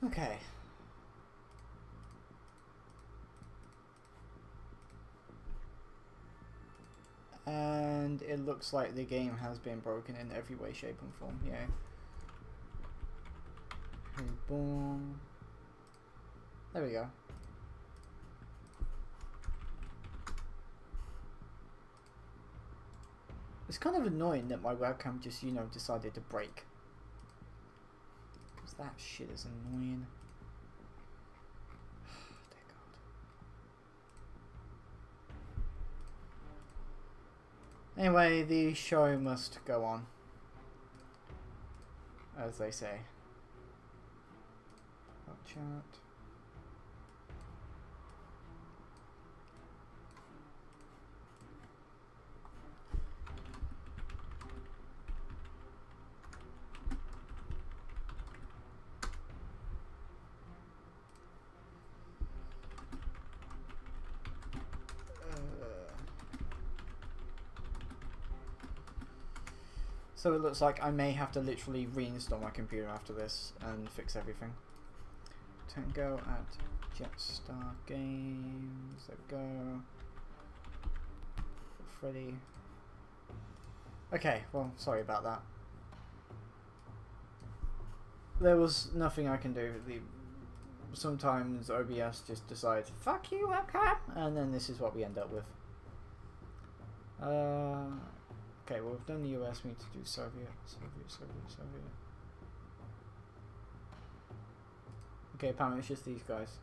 Okay. And it looks like the game has been broken in every way, shape and form. Yeah. Heliborne. There we go. It's kind of annoying that my webcam just, you know, decided to break. Because that shit is annoying. Dear God. Anyway, the show must go on. As they say. Chat. So it looks like I may have to literally reinstall my computer after this and fix everything. Tango at Jetstar Games. There we go. Freddy. Okay, well, sorry about that. There was nothing I can do. Sometimes OBS just decides, fuck you, webcam! And then this is what we end up with. Okay, well, we've done the US, we need to do Soviet. Okay, apparently it's just these guys.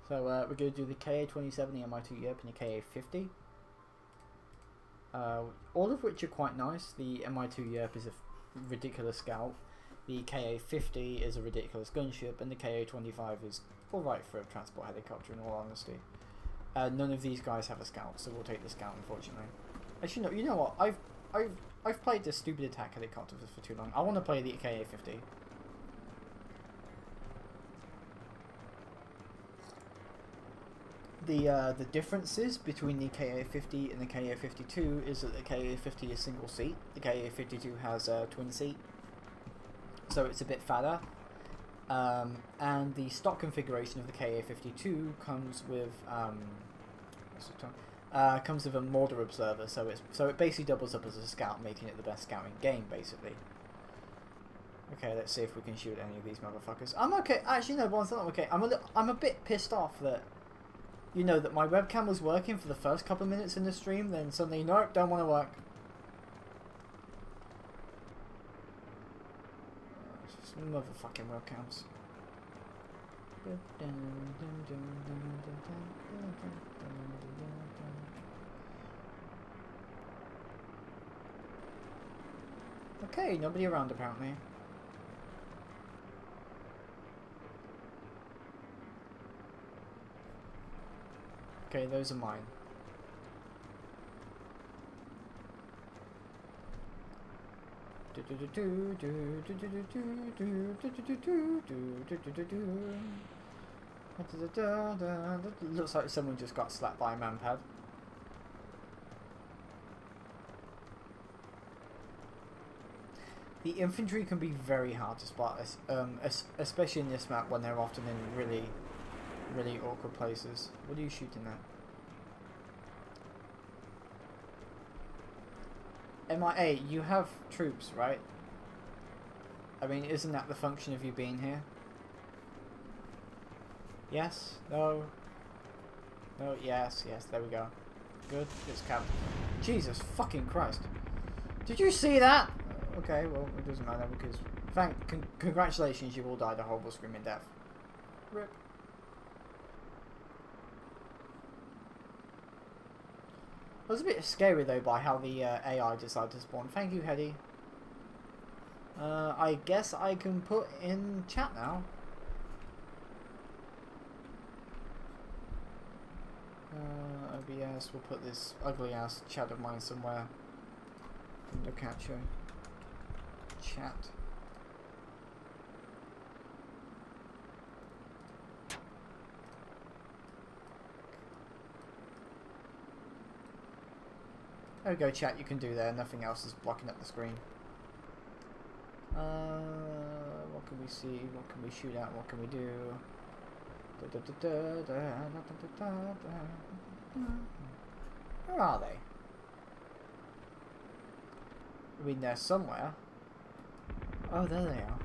So, we're going to do the KA-27, the MI2 Europe, and the KA-50. All of which are quite nice. The MI2 Europe is a ridiculous scout. The KA-50 is a ridiculous gunship, and the KA-25 is alright for a transport helicopter, in all honesty. None of these guys have a scout, so we'll take the scout, unfortunately. Actually, no. You know what? I've played this stupid attack helicopter for too long. I want to play the KA-50. The differences between the KA-50 and the KA-52 is that the KA-50 is single seat. The KA-52 has a twin seat, so it's a bit fatter. And the stock configuration of the KA-52 comes with comes with a mortar observer, so it basically doubles up as a scout, making it the best scouting game, basically. Okay, let's see if we can shoot any of these motherfuckers. I'm okay. Actually, no, one's not okay. I'm a bit pissed off that, you know, that my webcam was working for the first couple of minutes in the stream, then suddenly, nope, don't want to work. Motherfucking webcams. Okay, nobody around apparently. Okay, those are mine. Looks like someone just got slapped by a manpad. The infantry can be very hard to spot, especially in this map when they're often in really, really awkward places. What are you shooting at? MIA, you have troops, right? I mean, isn't that the function of you being here? Yes? No? No? Yes, yes, there we go. Good, it's capped. Jesus fucking Christ. Did you see that? Okay, well, it doesn't matter because... Congratulations, you all died a horrible screaming death. RIP. I was a bit scary though by how the AI decided to spawn. Thank you, Hedy. I guess I can put in chat now. OBS, we'll put this ugly ass chat of mine somewhere. Look at you. Chat. There we go, chat, you can do there. Nothing else is blocking up the screen. What can we see? What can we shoot at? What can we do? Where are they? I mean, they're somewhere. Oh, there they are.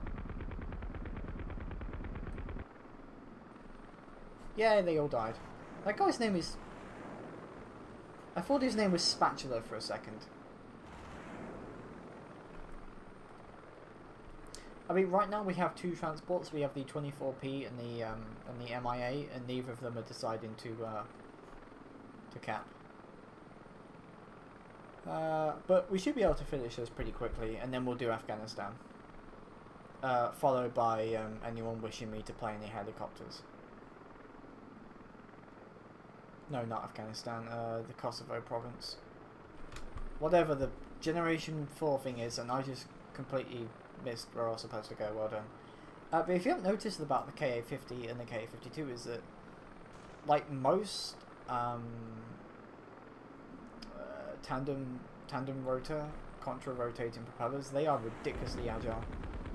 Yeah, they all died. That guy's name is... I thought his name was Spatula for a second. I mean, right now we have two transports. We have the 24P and the MIA, and neither of them are deciding to cap. But we should be able to finish this pretty quickly, and then we'll do Afghanistan. Followed by anyone wishing me to play any helicopters. No, not Afghanistan. The Kosovo province. Whatever the Generation 4 thing is, and I just completely missed where I was supposed to go. Well done. But if you haven't noticed about the KA-50 and the KA-52 is that, like most tandem rotor, contra-rotating propellers, they are ridiculously agile.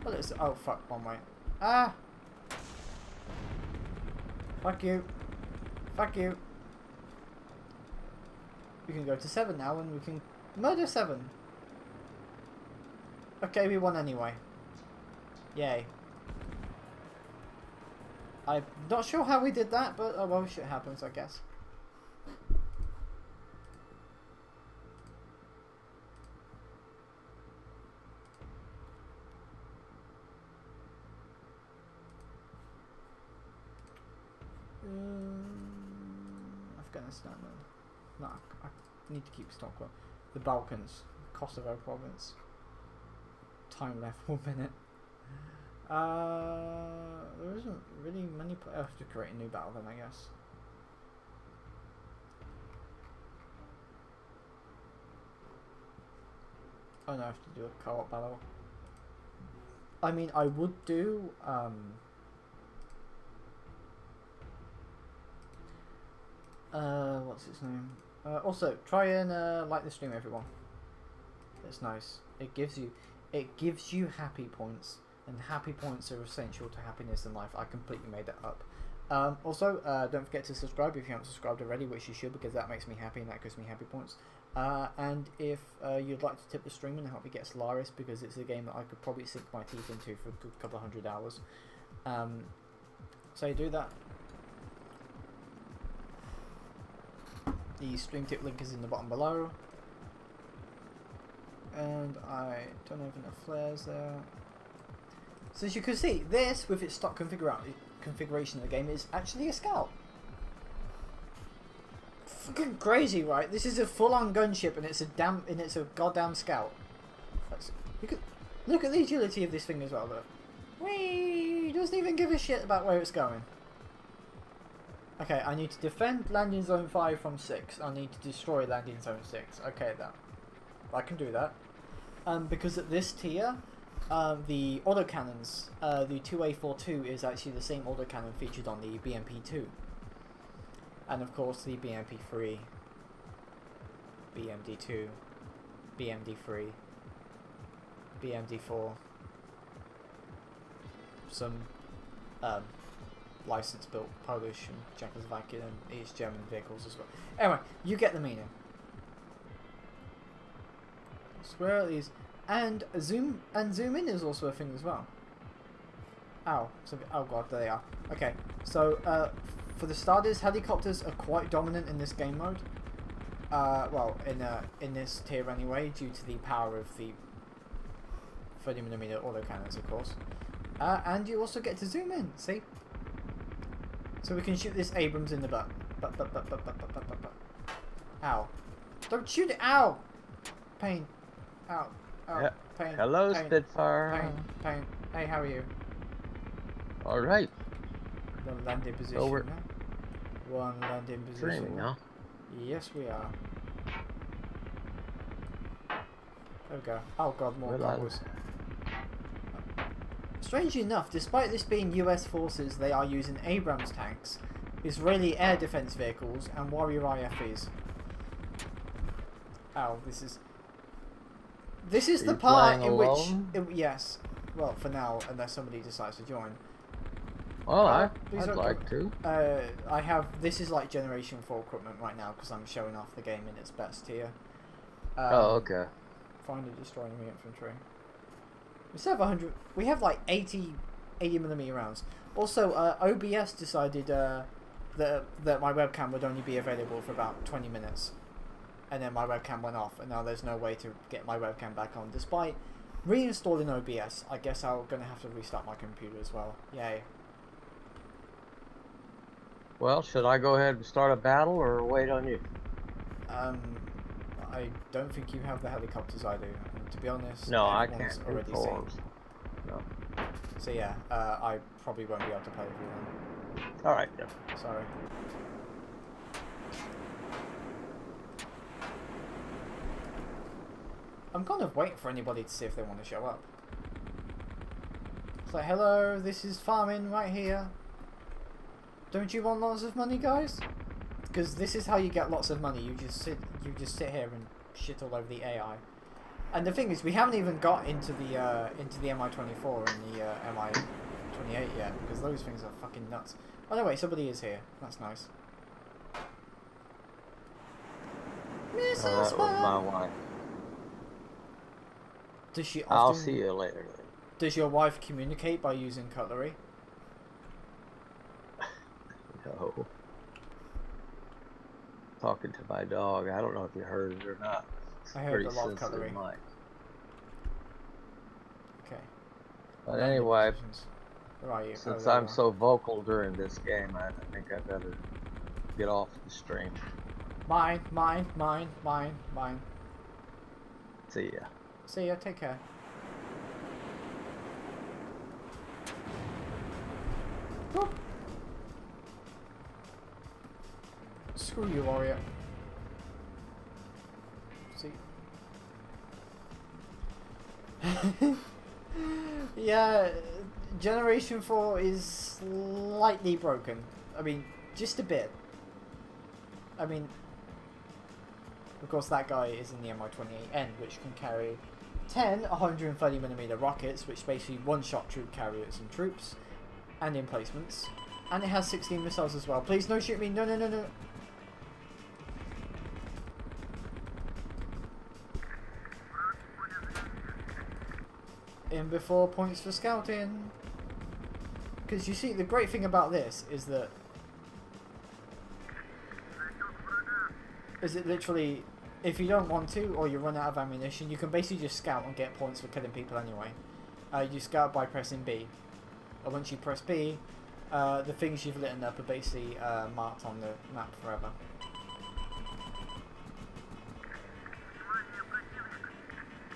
Well, it's... Oh, fuck, one way. Ah! Fuck you. Fuck you. We can go to 7 now and we can murder 7. Okay, we won anyway. Yay. I'm not sure how we did that, but oh well, shit happens, I guess. Afghanistan then. No, I need to keep stock well. The Balkans, Kosovo province. Time left 1 minute. There isn't really many. I have to create a new battle then, I guess. Oh no, I have to do a co-op battle. I mean, I would do what's its name? Also, try and like the stream, everyone. It's nice. It gives you happy points, and happy points are essential to happiness in life. I completely made that up. Also, don't forget to subscribe if you haven't subscribed already, which you should, because that makes me happy and that gives me happy points. And if you'd like to tip the stream and help me get Solaris, because it's a game that I could probably sink my teeth into for a good couple of 100 hours. So do that. The stream tip link is in the bottom below. And I don't have enough flares there. So as you can see, this, with its stock configuration of the game, is actually a scout. Fucking crazy, right? This is a full-on gunship, and it's a goddamn scout. Look at the agility of this thing as well, though. Whee! Doesn't even give a shit about where it's going. Okay, I need to defend landing zone 5 from 6. I need to destroy landing zone 6. Okay, then. I can do that. Because at this tier, the autocannons, the 2A42 is actually the same autocannon featured on the BMP2. And of course the BMP3, BMD2, BMD3, BMD4, some license-built Polish and Czechoslovakian and East German vehicles as well. Anyway, you get the meaning. Where are these? And zoom in is also a thing as well. Ow! Oh god, there they are. Okay, so for the starters, helicopters are quite dominant in this game mode. Well, in this tier anyway, due to the power of the 30mm autocannons, of course. And you also get to zoom in. See? So we can shoot this Abrams in the butt. Ow! Don't shoot it! Ow! Pain. Ow. Oh, yeah. Pain. Hello, pain, Spitfire. Pain. Hey, how are you? All right. One landing position. So we're one landing position. streaming now. Yes, we are. There we go. Oh god, more goggles. Strangely enough, despite this being US forces, they are using Abrams tanks, Israeli air defense vehicles, and Warrior IFVs. Ow, this is the part in which... yes. well, for now, unless somebody decides to join. Well, Please I'd don't like to. I have, this is like Generation 4 equipment right now because I'm showing off the game in its best tier. Oh, okay. Find and destroy enemy infantry. We still have 100, we have like 80mm rounds. Also, OBS decided that my webcam would only be available for about 20 minutes. And then my webcam went off, and now there's no way to get my webcam back on. Despite reinstalling OBS, I guess I'm going to have to restart my computer as well. Yay. Well, should I go ahead and start a battle or wait on you? I don't think you have the helicopters I do. And to be honest, No, I everyone's can't do already forms. seen. No. So yeah, I probably won't be able to play with you then. All right, then. Sorry. I'm kind of waiting for anybody to see if they want to show up. It's like, hello, this is farming right here. Don't you want lots of money, guys? Because this is how you get lots of money. You just sit here and shit all over the AI. And the thing is, we haven't even got into the Mi-24 and the Mi-28 yet, because those things are fucking nuts. Oh no, wait, somebody is here. That's nice. Oh, that was my wife. Does she often, I'll see you later then. Does your wife communicate by using cutlery? No. Talking to my dog. I don't know if you heard it or not. It's I heard pretty a lot of sensitive cutlery. mic. Okay. But anyway, Where are you? since there you I'm are. so vocal during this game, I think I better get off the stream. Mine. See ya. See ya, take care. Whoop. Screw you, warrior. See. Yeah, Generation 4 is slightly broken. I mean, just a bit. I mean, of course that guy is in the Mi-28N, which can carry 10 130mm rockets, which basically one-shot troop carriers and troops, and emplacements. And it has 16 missiles as well. Please, no shoot me. No. In before points for scouting. Because you see, the great thing about this is that it literally, if you don't want to or you run out of ammunition, you can basically just scout and get points for killing people anyway. You scout by pressing B. And once you press B, the things you've lit up are basically marked on the map forever.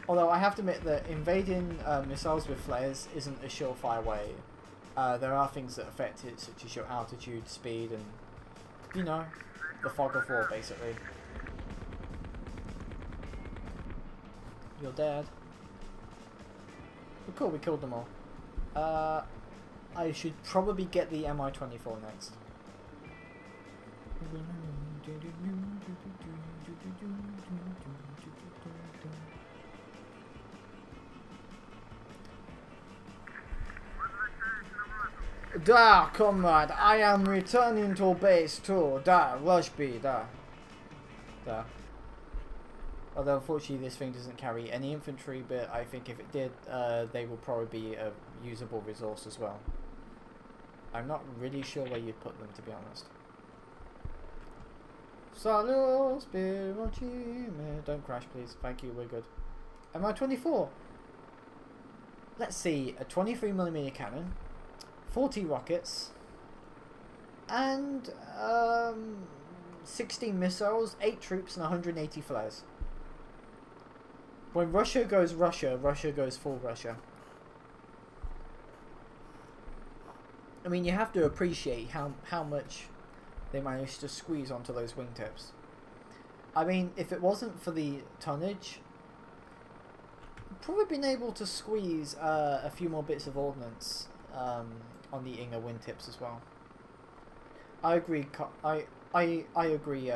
Although I have to admit that invading missiles with flares isn't a surefire way. There are things that affect it, such as your altitude, speed, and, you know, the fog of war, basically. You're dead. But cool, we killed them all. I should probably get the Mi-24 next. Da, comrade, I am returning to base too. Da, rush B, da. Although unfortunately this thing doesn't carry any infantry, but I think if it did, they will probably be a usable resource as well. I'm not really sure where you'd put them, to be honest. Salut, Spirocime. Don't crash, please. Thank you, we're good. Mi-24. Let's see, a 23mm cannon, 40 rockets, and 16 missiles, 8 troops, and 180 flares. When Russia goes Russia, Russia goes full Russia. I mean, you have to appreciate how much they managed to squeeze onto those wingtips. I mean, if it wasn't for the tonnage, probably been able to squeeze a few more bits of ordnance on the Inga wingtips as well. I agree. I agree.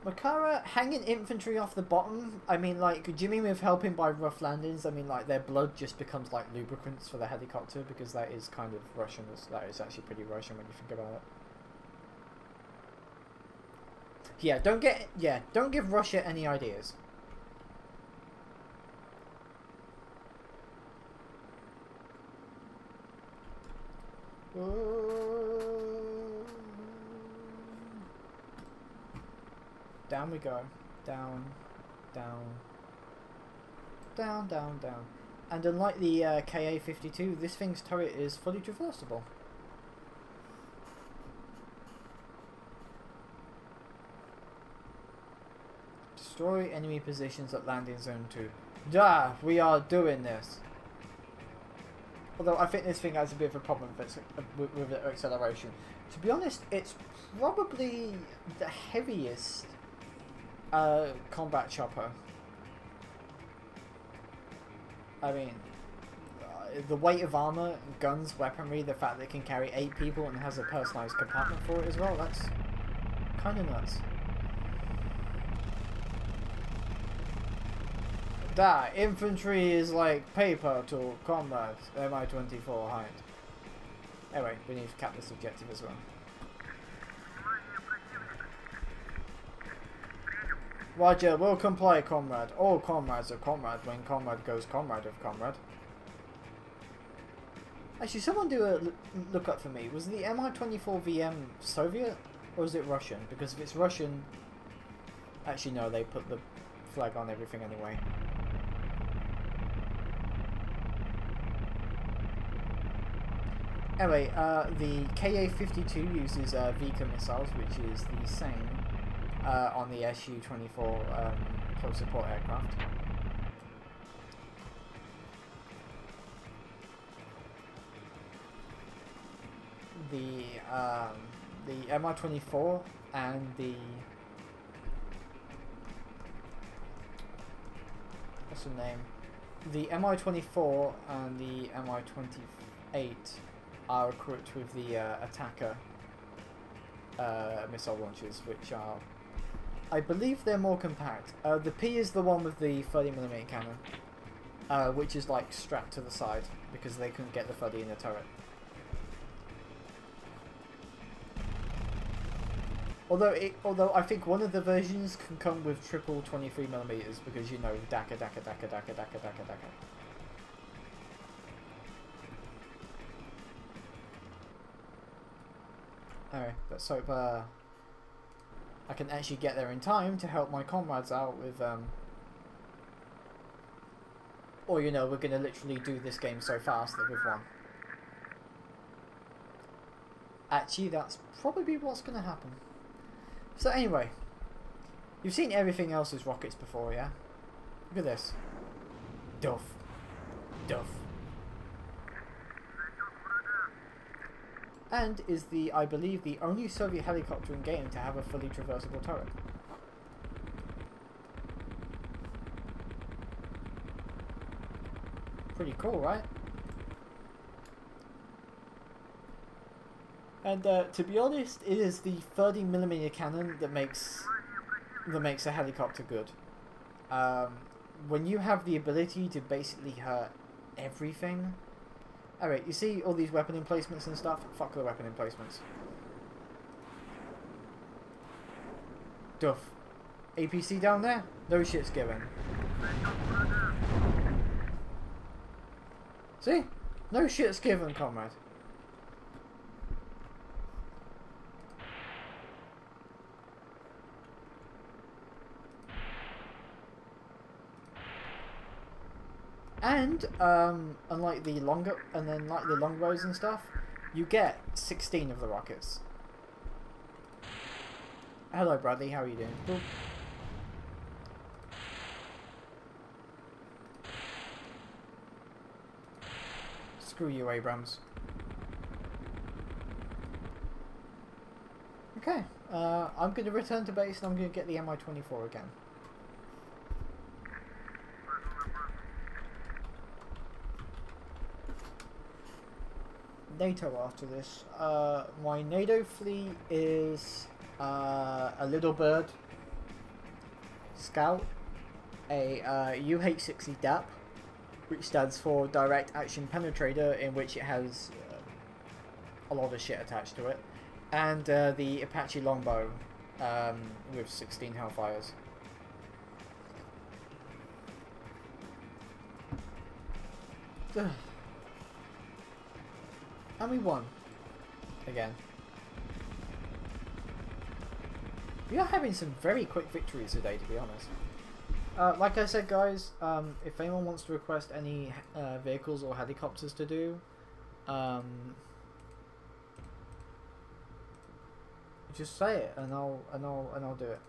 Makara hanging infantry off the bottom. I mean, like, do you mean with helping by rough landings? I mean, like, their blood just becomes like lubricants for the helicopter, because that is kind of Russian. That is actually pretty Russian when you think about it. Yeah, don't give Russia any ideas. Down we go. Down, down, down, down, down. And unlike the KA-52, this thing's turret is fully traversable. Destroy enemy positions at landing zone 2. Da! We are doing this. Although I think this thing has a bit of a problem with the acceleration. To be honest, it's probably the heaviest combat chopper. I mean, the weight of armor, guns, weaponry, the fact that it can carry 8 people and has a personalized compartment for it as well, that's kind of nuts. Da! Infantry is like paper to combat. Mi-24 height. Anyway, we need to cap this objective as well. Roger, we'll comply, comrade. All comrades are comrade when comrade goes comrade of comrade. Actually, someone do a look up for me. Was the Mi-24 VM Soviet or is it Russian? Because if it's Russian... Actually, no, they put the flag on everything anyway. Anyway, the KA-52 uses Vika missiles, which is the same on the Su-24 close support aircraft. The Mi-24 and the... what's the name? The Mi-24 and the Mi-28 are equipped with the Attacker missile launchers, which are, I believe they're more compact. The P is the one with the 30mm cannon, which is like strapped to the side because they couldn't get the 30 in the turret. Although I think one of the versions can come with triple 23mm because, you know, DACA. Alright, let's hope I can actually get there in time to help my comrades out with or, you know, we're gonna literally do this game so fast that we've won. Actually, that's probably what's gonna happen. So anyway, you've seen everything else as rockets before, yeah? Look at this. Duff. Duff. And is the, I believe, the only Soviet helicopter in game to have a fully traversable turret. Pretty cool, right? And to be honest, it is the 30mm cannon that makes a helicopter good. When you have the ability to basically hurt everything. Alright, you see all these weapon emplacements and stuff? Fuck the weapon emplacements. Duff. APC down there? No shit's given. See? No shit's given, comrade. And unlike the long rows and stuff, you get 16 of the rockets. Hello, Bradley. How are you doing? Cool. Screw you, Abrams. Okay. I'm going to return to base and I'm going to get the Mi-24 again. NATO after this. My NATO fleet is a little bird Scout, a UH-60 DAP, which stands for Direct Action Penetrator, in which it has a lot of shit attached to it, and the Apache Longbow with 16 Hellfires. And we won. Again. We are having some very quick victories today, to be honest. Like I said, guys, if anyone wants to request any vehicles or helicopters to do, just say it, and I'll do it.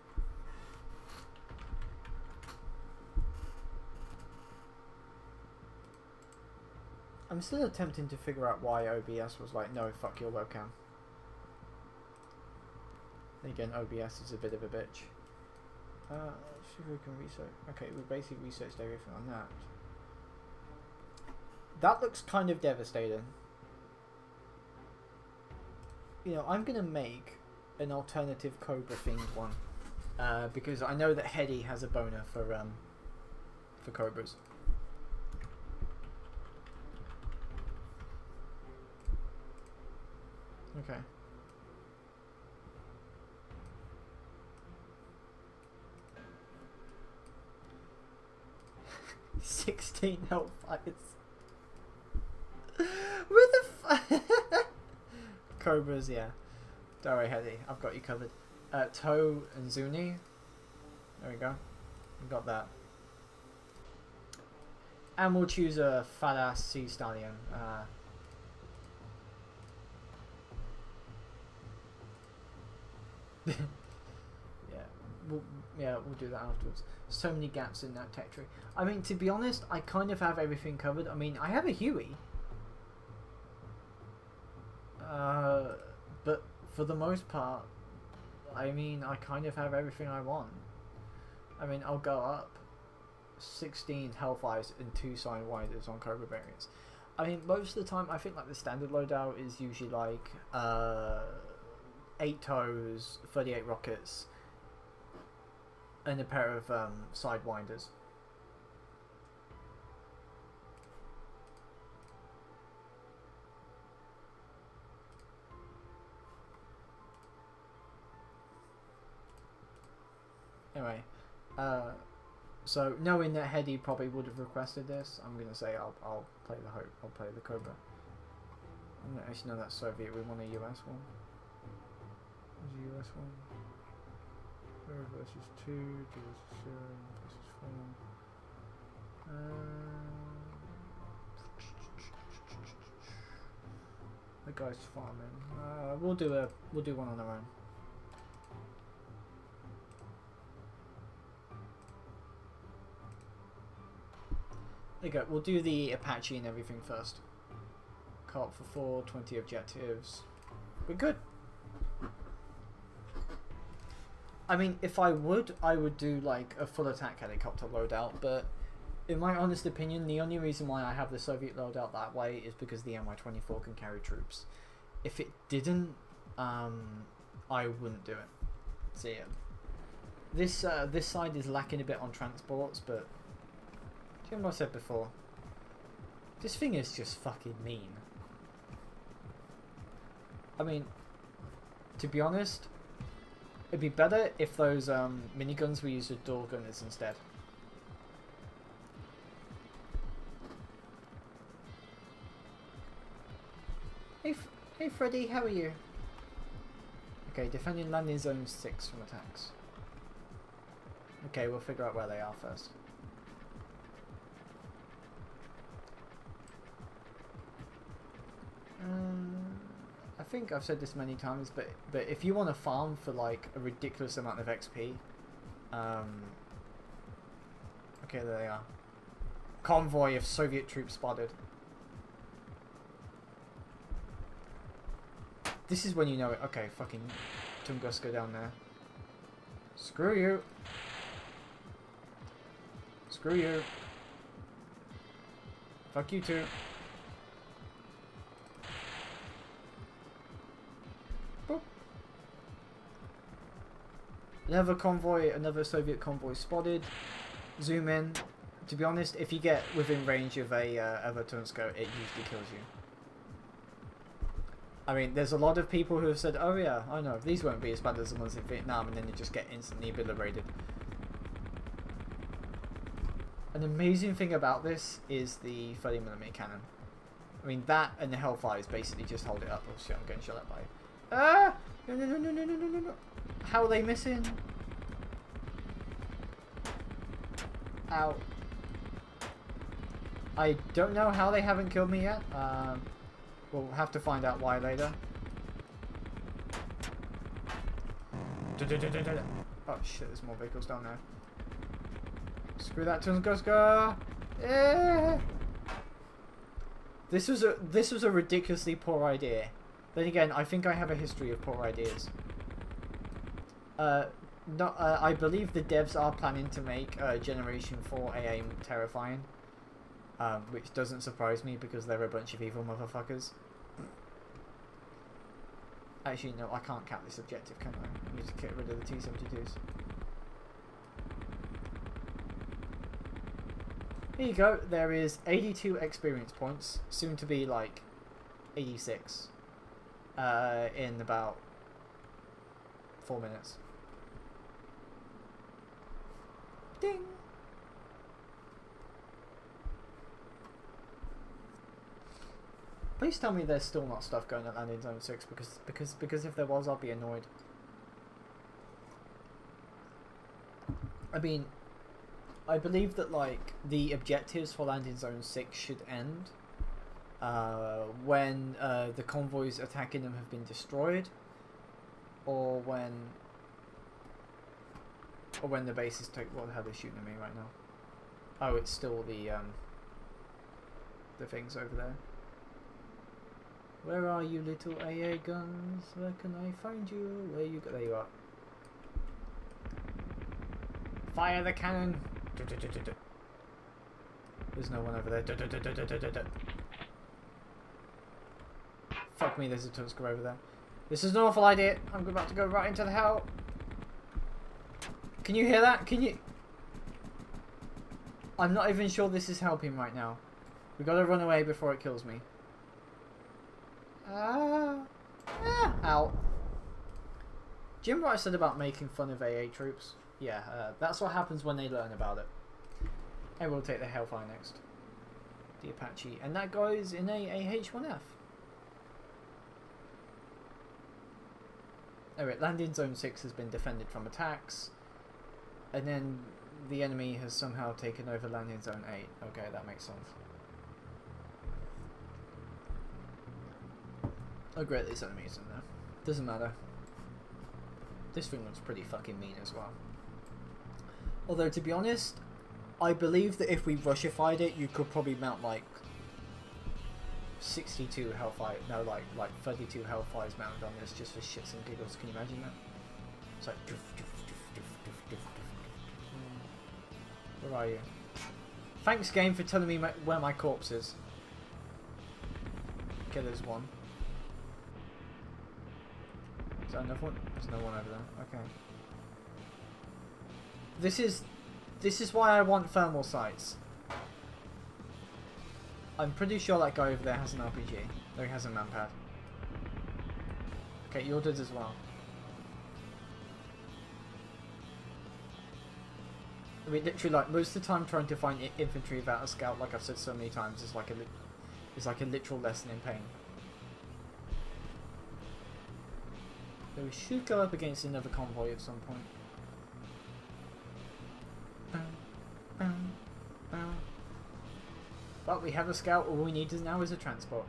I'm still attempting to figure out why OBS was like, no, fuck your webcam. Again, OBS is a bit of a bitch. See if we can research. Okay, we basically researched everything on that. That looks kind of devastating. You know, I'm gonna make an alternative Cobra themed one, because I know that Hedy has a boner for Cobras. Okay. 16 Hellfires. Where the Cobras, yeah. Don't worry, Hedy, I've got you covered. Toe and Zuni. There we go. We got that. And we'll choose a fat ass sea stallion. We'll do that afterwards. So many gaps in that tech tree. I mean, to be honest, I kind of have everything covered. I mean, I have a Huey. But for the most part, I mean, I kind of have everything I want. I mean, I'll go up 16 Hellfires and 2 Sidewinders on Cobra variants. I mean, most of the time, I think like the standard loadout is usually like 8 toes, 38 rockets, and a pair of Sidewinders. Anyway, so knowing that Hedy probably would have requested this, I'm gonna say I'll play the Hope. I'll play the Cobra. Actually, no, that's Soviet. We want a US one. There's a US one. 0 versus 2, 2 versus 0, versus 4. The guy's farming. We'll do one on our own. There you go. We'll do the Apache and everything first. Co-op for 4, 20 objectives. We're good. I mean, if I would do like a full attack helicopter loadout, but in my honest opinion, the only reason why I have the Soviet loadout that way is because the Mi-24 can carry troops. If it didn't, I wouldn't do it. So yeah, this side is lacking a bit on transports, but do you know what I said before? This thing is just fucking mean. I mean, to be honest, it'd be better if those miniguns were used as door gunners instead. Hey Freddy, how are you? Okay, defending landing zone 6 from attacks. Okay, we'll figure out where they are first. I think I've said this many times, but if you want to farm for like a ridiculous amount of XP, okay, there they are. Convoy of Soviet troops spotted. This is when you know it. Okay, fucking Tunguska down there. Screw you. Screw you. Fuck you too. Boop. Another convoy, another Soviet convoy spotted. Zoom in. To be honest, if you get within range of a Tunsko, it usually kills you. I mean, there's a lot of people who have said, oh yeah, I know, these won't be as bad as the ones in Vietnam, and then you just get instantly obliterated. An amazing thing about this is the 30mm cannon. I mean, that and the Hellfires basically just hold it up. Oh shit, I'm getting shot at by... Ah! No, no, no, no, no, no, no, no. How are they missing? Ow. I don't know how they haven't killed me yet. We'll have to find out why later. Oh shit, there's more vehicles down there. Screw that, Tunguska! This was a ridiculously poor idea. Then again, I think I have a history of poor ideas. I believe the devs are planning to make Generation 4 AA terrifying. Which doesn't surprise me because they're a bunch of evil motherfuckers. Actually, no, I can't cap this objective, can I? I need to get rid of the T-72s. Here you go. There is 82 experience points, soon to be like 86, in about 4 minutes. Ding! Please tell me there's still not stuff going at landing zone 6 because if there was, I'll be annoyed. I mean, I believe that like the objectives for landing zone 6 should end when the convoys attacking them have been destroyed, or when the bases take. What the hell are they shooting at me right now? Oh, it's still the things over there. Where are you, little AA guns? Where can I find you? Where you go? There you are. Fire the cannon! There's no one over there. Fuck me, there's a Tunsker over there. This is an awful idea. I'm about to go right into the hell. Can you hear that? Can you... I'm not even sure this is helping right now. We gotta run away before it kills me. Ow. Jim what I said about making fun of AA troops? Yeah, that's what happens when they learn about it. And we'll take the Hellfire next. The Apache. And that goes in a H1F. Alright, landing zone 6 has been defended from attacks. And then the enemy has somehow taken over landing zone 8. Okay, that makes sense. Oh great, there's enemies in there. Doesn't matter. This thing looks pretty fucking mean as well. Although, to be honest, I believe that if we Rushified it, you could probably mount like 62 Hellfire, no, like 32 Hellfires mounted on this just for shits and giggles. Can you imagine that? It's like doof, doof, doof, doof, doof, doof. Where are you? Thanks, game, for telling me where my corpse is. Okay, there's one. Is that another one? There's no one over there. Okay. This is why I want thermal sights. I'm pretty sure that guy over there has an RPG. Though he has a manpad. Okay, yours does as well. I mean, literally, like most of the time, trying to find infantry without a scout, like I've said so many times, is like a literal lesson in pain. So we should go up against another convoy at some point. But we have a scout, all we need now is a transport.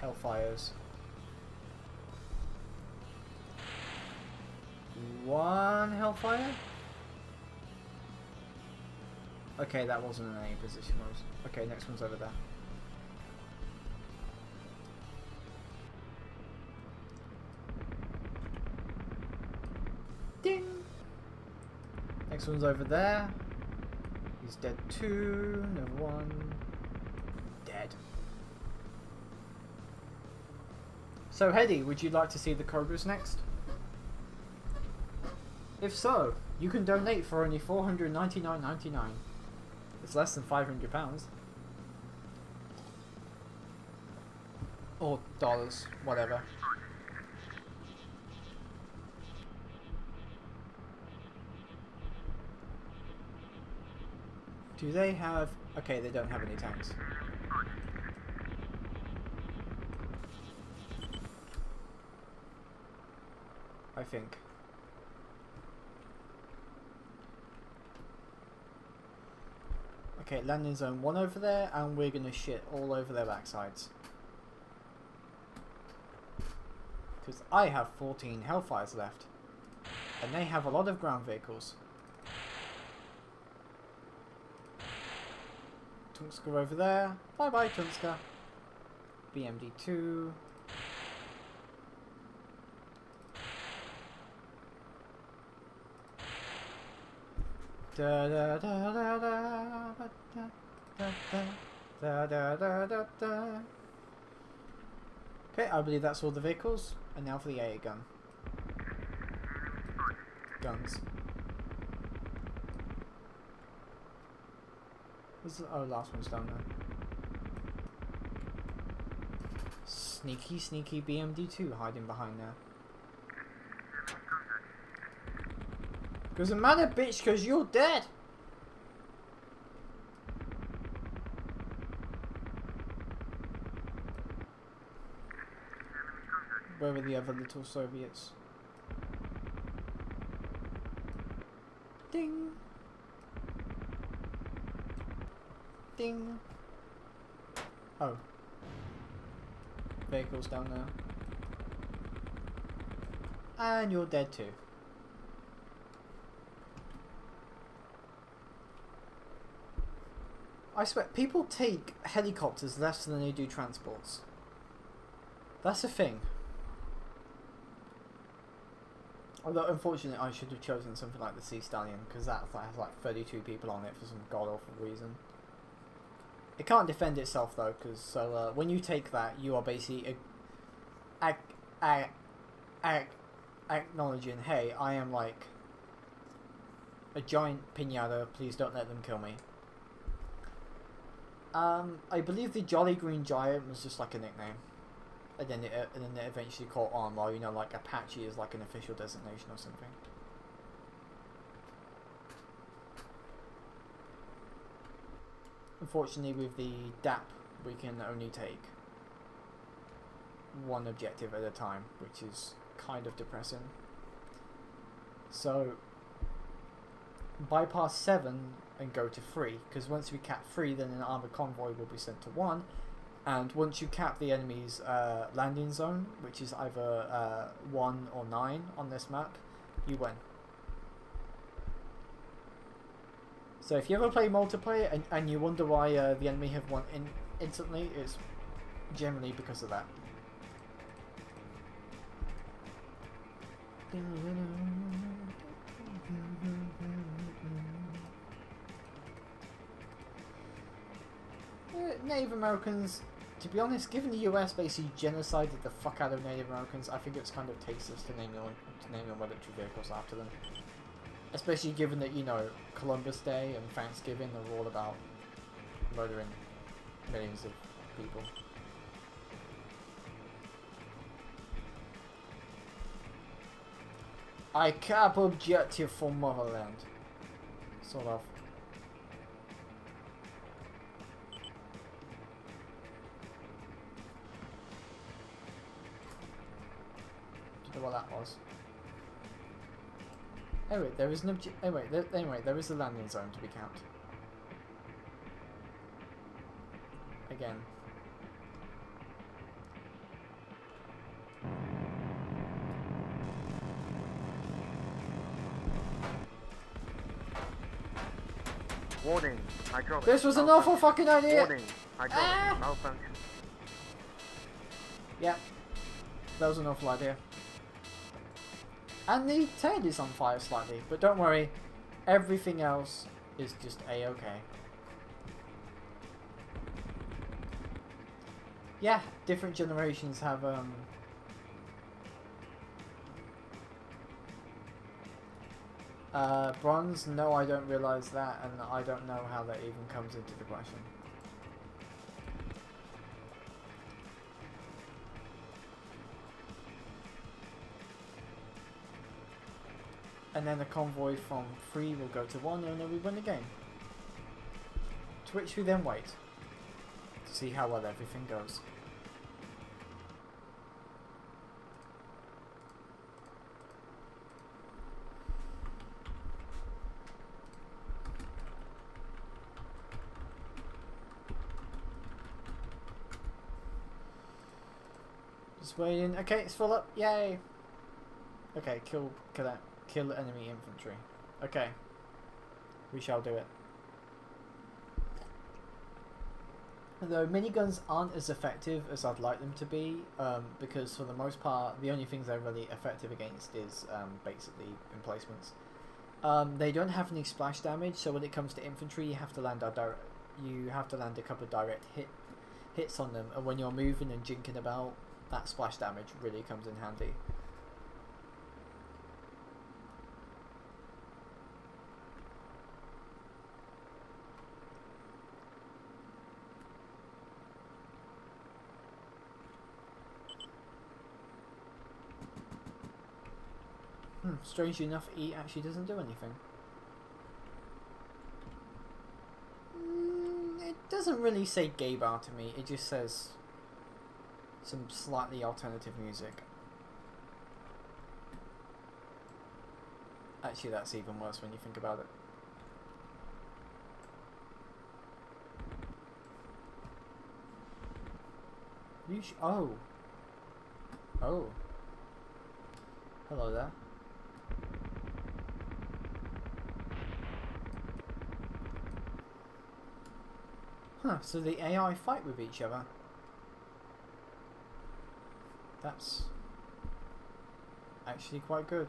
Hellfires. One Hellfire? Okay, that wasn't in any position. Okay, next one's over there. Ding! Next one's over there. He's dead too. Another one. So, Hedy, would you like to see the Cobras next? If so, you can donate for only $499.99. It's less than £500. Or dollars, whatever. Do they have... Okay, they don't have any tanks. I think. Okay, landing zone 1 over there, and we're gonna shit all over their backsides. Because I have 14 Hellfires left. And they have a lot of ground vehicles. Tunska over there. Bye bye, Tunska. BMD2. Da da da da da da da da da da da. Okay, I believe that's all the vehicles. And now for the AA gun. Guns. Oh, last one's down there. Sneaky, sneaky BMD2 hiding behind there. Doesn't matter, bitch, because you're dead. Where are the other little Soviets? Ding. Ding. Oh. Vehicles down there. And you're dead too. I swear, people take helicopters less than they do transports. That's a thing. Although, unfortunately, I should have chosen something like the Sea Stallion, because that has like 32 people on it for some god-awful reason. It can't defend itself, though, because when you take that, you are basically acknowledging, hey, I am like a giant piñata, please don't let them kill me. I believe the Jolly Green Giant was just like a nickname. And then it eventually caught on, while, you know, like Apache is like an official designation or something. Unfortunately, with the DAP, we can only take one objective at a time, which is kind of depressing. So, bypass 7 and go to 3, because once we cap 3, then an armoured convoy will be sent to 1. And once you cap the enemy's landing zone, which is either 1 or 9 on this map, you win. So if you ever play multiplayer and you wonder why the enemy have won instantly, it's generally because of that. Native Americans, to be honest, given the US basically genocided the fuck out of Native Americans, I think it's kind of tasteless to name their military vehicles after them. Especially given that, you know, Columbus Day and Thanksgiving are all about murdering millions of people. I cap objective for motherland. Sort of. Do you know what that was? Anyway, there is an anyway, there is a landing zone to be capped. Again. Warning, hydraulic. This was an awful fucking idea! Warning, hydraulic malfunction. Yep. That was an awful idea. And the tail is on fire slightly, but don't worry, everything else is just a-okay. Yeah, different generations have Bronze? No, I don't realise that, and I don't know how that even comes into the question. And then the convoy from 3 will go to 1, and then we win the game. To which we then wait to see how well everything goes. Just waiting. Okay, it's full up. Yay! Okay, kill enemy infantry. Okay, we shall do it. Though miniguns aren't as effective as I'd like them to be, because for the most part, the only things they're really effective against is basically emplacements. They don't have any splash damage, so when it comes to infantry, you have to land a couple of direct hits on them, and when you're moving and jinking about, that splash damage really comes in handy. Strangely enough, E actually doesn't do anything. It doesn't really say gay bar to me, it just says some slightly alternative music. Actually, that's even worse when you think about it. Oh. Hello there. Huh, so the AI fight with each other. That's actually quite good.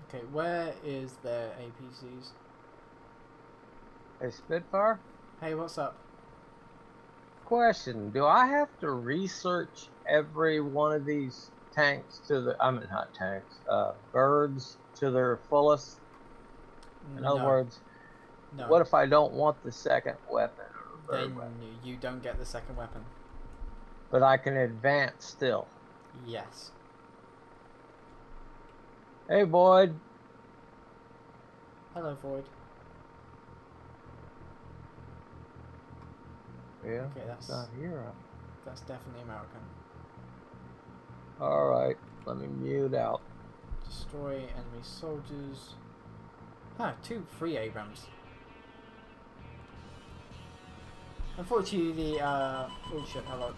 Okay, where is their APCs? Hey, Spitfire? Hey, what's up? Question, do I have to research every one of these tanks to the, I mean not tanks, birds to their fullest? In other words, no. What if I don't want the second weapon or the Then third weapon? you don't get the second weapon. But I can advance still. Yes. Hey, Boyd. Hello, Void. Yeah, Okay, that's not here. That's definitely American. Alright, let me mute out. Destroy enemy soldiers. Ah, 2 free Abrams. Unfortunately, the oh shit, hello.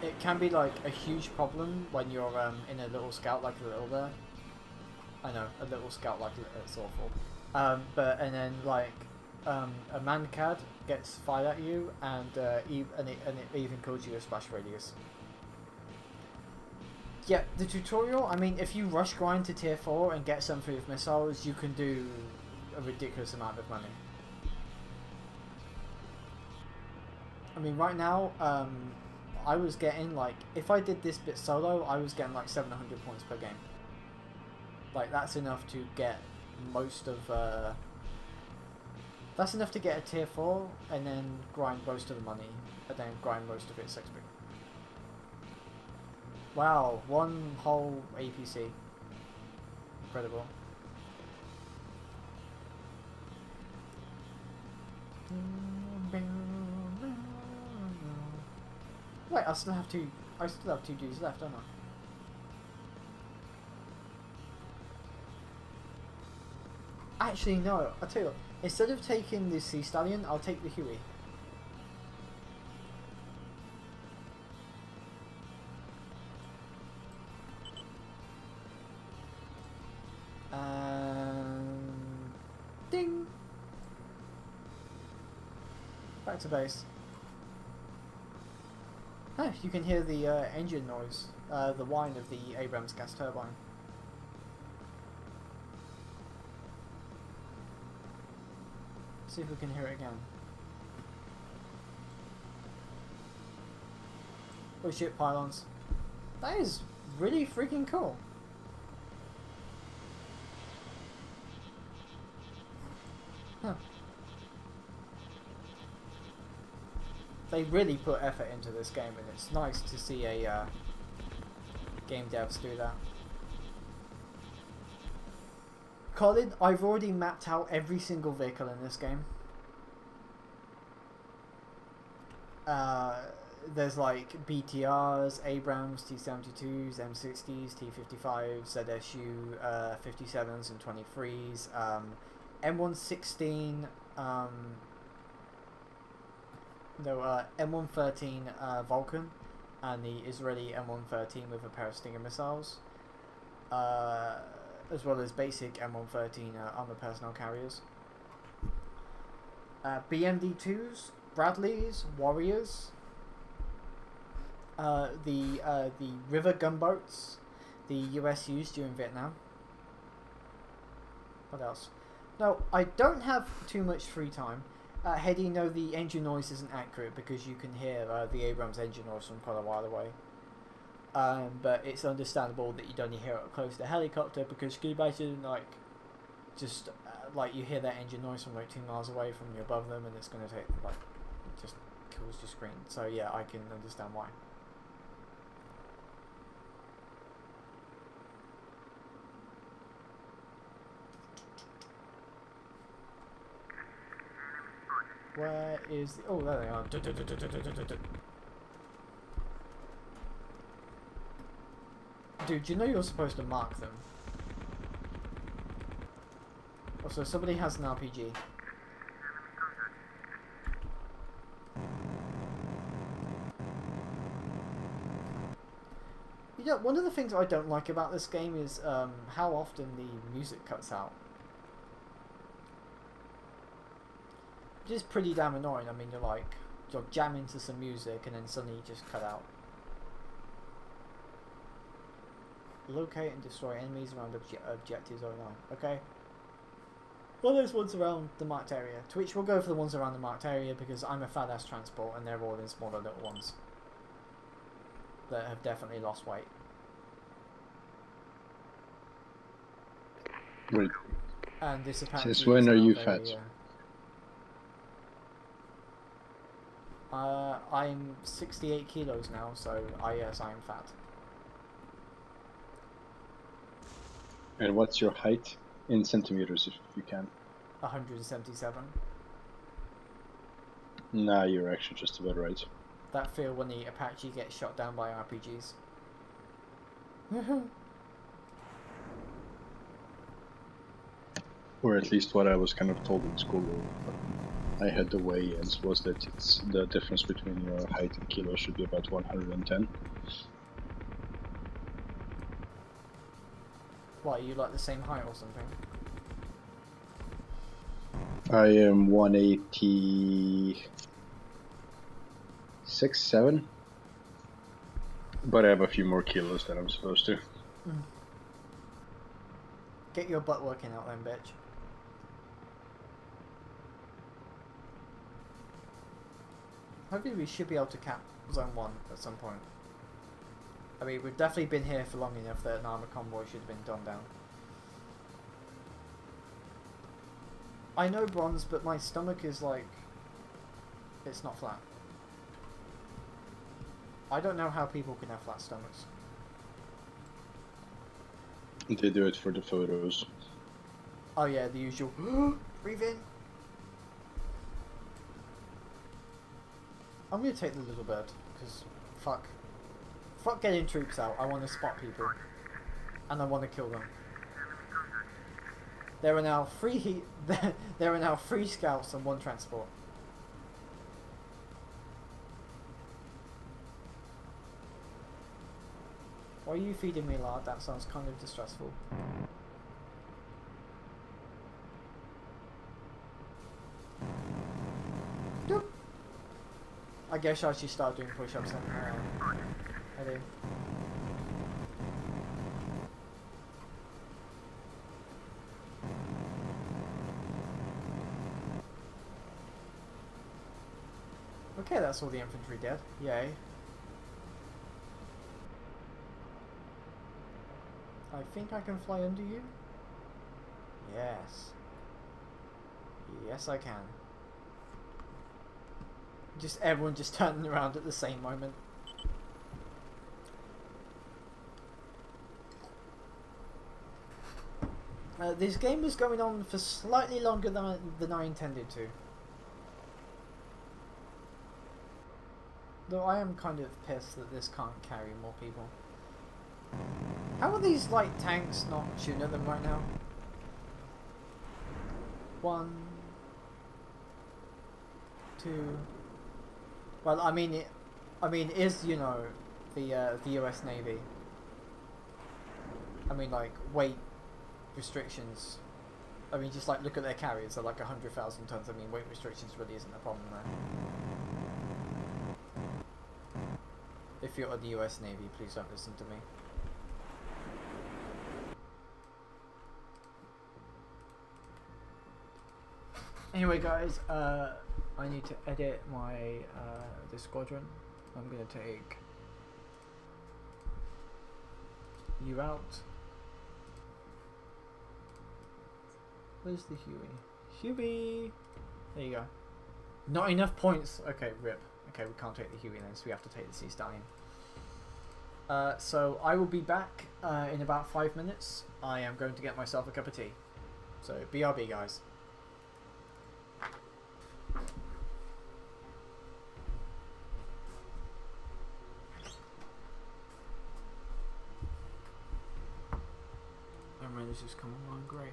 It can be like a huge problem when you're in a little scout like a little there. I know, a little scout like it's awful. And then like a man-cad gets fired at you, and it even kills you with splash radius. Yeah, the tutorial, I mean, if you rush grind to tier 4 and get something with missiles, you can do a ridiculous amount of money. I mean, right now, I was getting, like, if I did this bit solo, I was getting, like, 700 points per game. Like, that's enough to get most of, that's enough to get a tier 4, and then grind most of the money, and then grind most of its XP. Wow, 1 whole APC. Incredible. Wait, I still have 2 dudes left, don't I? Actually, no, I'll tell you what. Instead of taking the Sea Stallion, I'll take the Huey. Ding! Back to base. Ah, you can hear the engine noise, the whine of the Abrams gas turbine. See if we can hear it again. Oh shit, pylons. That is really freaking cool. Huh. They really put effort into this game, and it's nice to see a game devs do that. Colin, I've already mapped out every single vehicle in this game. There's like BTRs, Abrams, T-72s, M60s, T-55s, ZSU 57s and 23s, M116, M113 Vulcan, and the Israeli M113 with a pair of Stinger missiles, as well as basic M113 armored personnel carriers. BMD-2s, Bradleys, Warriors, the river gunboats, the US used during Vietnam. What else? No, I don't have too much free time. Hedy, no, the engine noise isn't accurate because you can hear the Abrams engine noise from quite a while away. But it's understandable that you'd only hear it close to the helicopter, because can you imagine, like, just like you hear that engine noise from like 2 miles away from you above them, and it's going to take, like, it just kills your screen. So yeah, I can understand why. Where is the... Oh, there they are. Dude, you know you're supposed to mark them. Also, somebody has an RPG. You know, one of the things I don't like about this game is how often the music cuts out. Which is pretty damn annoying. I mean, you're jamming to some music and then suddenly you just cut out. Locate and destroy enemies around objectives 09. Okay. Well, there's ones around the marked area. To which we'll go for the ones around the marked area because I'm a fat ass transport and they're all in smaller little ones that have definitely lost weight. Wait. And this apparently Since when are you very, fat? I'm 68 kilos now, so yes, I am fat. And what's your height in centimeters, if you can? 177. Nah, you're actually just about right. That feel when the Apache gets shot down by RPGs. Or at least what I was kind of told in school. I had the weigh-ins was that it's the difference between your height and kilos should be about 110. What, are you like the same height or something? I am 186, 7. But I have a few more kilos than I'm supposed to. Get your butt working out then, bitch. Hopefully we should be able to cap Zone 1 at some point. I mean, we've definitely been here for long enough that an armor convoy should have been done down. I know bronze, but my stomach is like... it's not flat. I don't know how people can have flat stomachs. They do it for the photos. Oh yeah, the usual breathe in. I'm gonna take the little bird, because fuck. Fuck getting troops out, I want to spot people. And I want to kill them. There are now 3 there are now 3 scouts and 1 transport. Why are you feeding me, lard? That sounds kind of distressful. Doop. I guess I should start doing push-ups then. I do. Okay, that's all the infantry dead. Yay. I think I can fly under you. Yes. Yes, I can. Just everyone just turning around at the same moment. This game was going on for slightly longer than I intended to. Though I am kind of pissed that this can't carry more people. How are these light tanks not shooting at them right now? 1, 2. Well, I mean, it is, you know, the U.S. Navy. I mean, like, weight restrictions. I mean, just like look at their carriers. They're like 100,000 tons. I mean, weight restrictions really isn't a problem there. If you're the U.S. Navy, please don't listen to me. Anyway, guys, I need to edit my the squadron. I'm gonna take you out. Where's the Huey? Huey! There you go. Not enough points. Okay, rip. Okay, we can't take the Huey then, so we have to take the Sea Stallion. So I will be back in about 5 minutes. I am going to get myself a cup of tea. So BRB, guys. This is coming along great.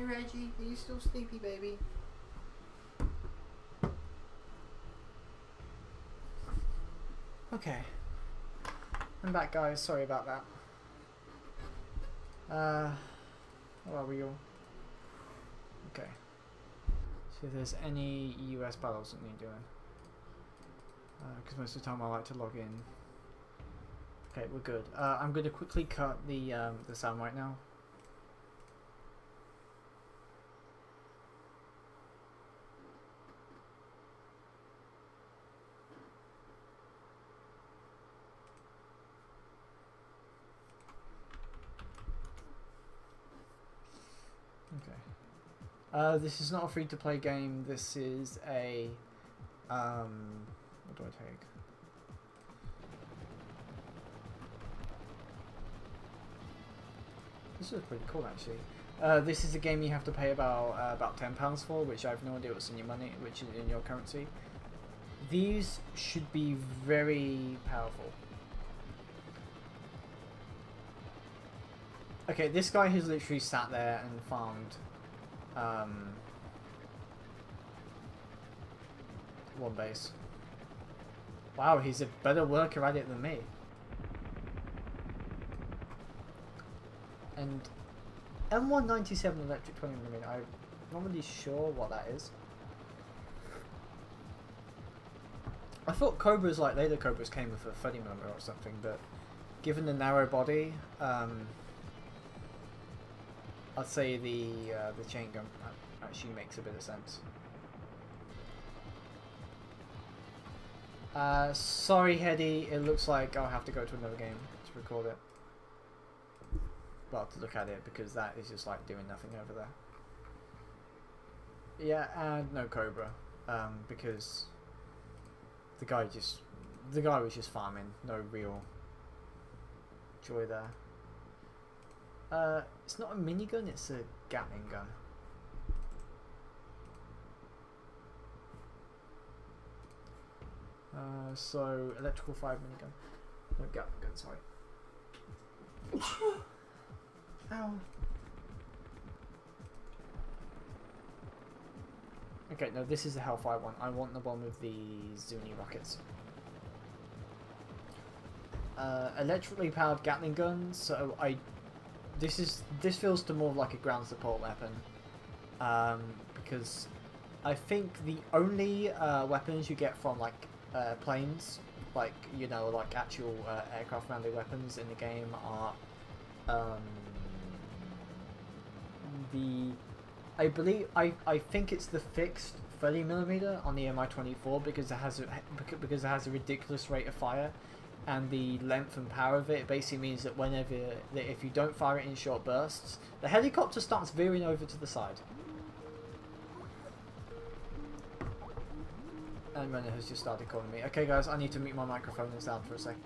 Reggie, are you still sleepy, baby? Okay. I'm back, guys. Sorry about that. Where are we all? Okay. See if there's any US battles that need doing. Because most of the time I like to log in. Okay, we're good. I'm going to quickly cut the sound right now. Okay. This is not a free-to-play game. This is a what do I take? This is pretty cool, actually. This is a game you have to pay about £10 for, which I have no idea what's in your money, which is in your currency. These should be very powerful. Okay, this guy has literally sat there and farmed one base. Wow, he's a better worker at it than me. And M197 electric 20mm, I'm not really sure what that is. I thought Cobras, like later Cobras, came with a 30mm or something, but given the narrow body, I'd say the chain gun actually makes a bit of sense. Sorry, Hedy, it looks like I'll have to go to another game to record it. Well, to look at it, because that is just like doing nothing over there. Yeah, and no Cobra, because the guy was just farming, no real joy there. It's not a minigun, it's a Gatling gun. So electrical 5 minigun. No, Gatling gun, sorry. Ow. Okay, no, this is the Hellfire one. I want the one with the Zuni rockets. Electrically powered Gatling gun, so this feels to more like a ground support weapon. Because I think the only weapons you get from like planes, like, you know, like actual aircraft mounted weapons in the game are I think it's the fixed 30mm on the Mi-24 because it has a ridiculous rate of fire, and the length and power of it basically means that if you don't fire it in short bursts, the helicopter starts veering over to the side. And Renner has just started calling me. Okay guys, I need to mute my microphone and sound for a sec.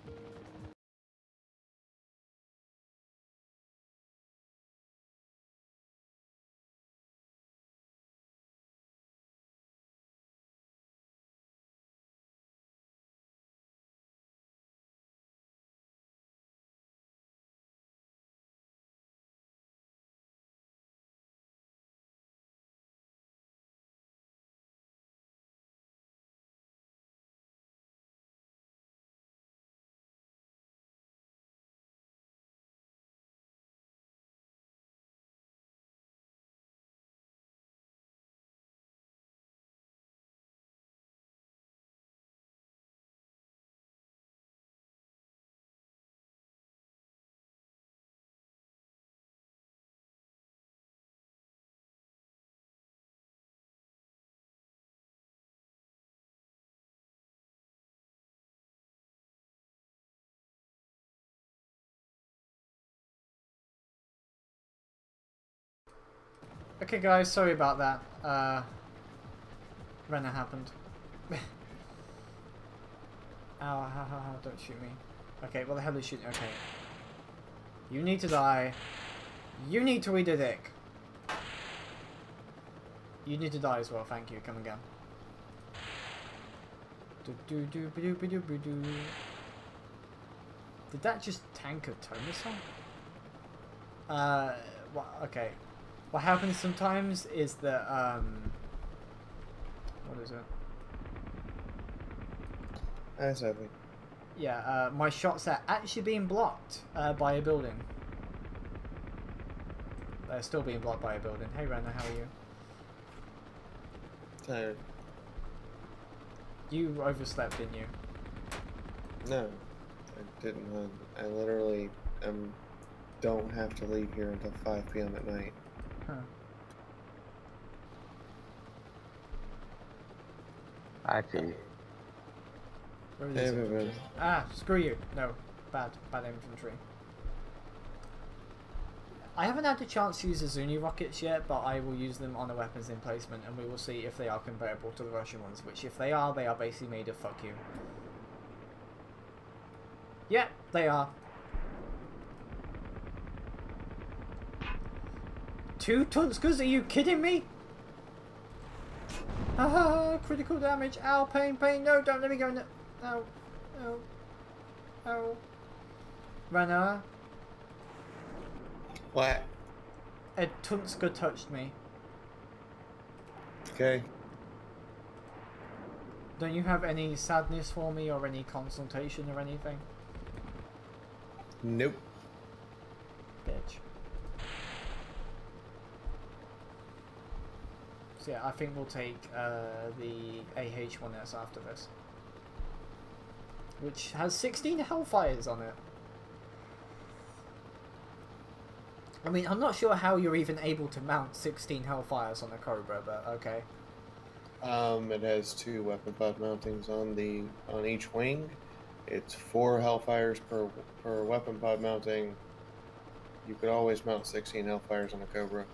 Okay guys, sorry about that. Renner happened. Ow, don't shoot me. Okay, what the hell is shooting? Okay. You need to die. You need to eat a dick. You need to die as well, thank you, come again. Did that just tank a tow missile? What? Okay. What happens sometimes is that what is it? Hi, Sophie. Yeah, my shots are actually being blocked by a building. They're still being blocked by a building. Hey, Rana, how are you? Tired. You overslept, didn't you? No, I didn't, hon. I literally don't have to leave here until 5 p.m. at night. Huh. I see. Where is Hey, this wait, infantry? wait. Ah, screw you. No, bad infantry. I haven't had the chance to use the Zuni rockets yet, but I will use them on a weapons emplacement, and we will see if they are comparable to the Russian ones, which if they are basically made of fuck you. Yeah, they are. 2 Tunskers? Are you kidding me? Ah, critical damage. Ow, pain, pain. No, don't let me go. No. Ow. Ow. Ow. Rana. What? A Tunsker touched me. Okay. Don't you have any sadness for me or any consultation or anything? Nope. Bitch. So yeah, I think we'll take the AH-1S after this. Which has 16 Hellfires on it. I mean, I'm not sure how you're even able to mount 16 Hellfires on a Cobra, but okay. It has 2 weapon pod mountings on each wing. It's 4 Hellfires per weapon pod mounting. You could always mount 16 Hellfires on a Cobra.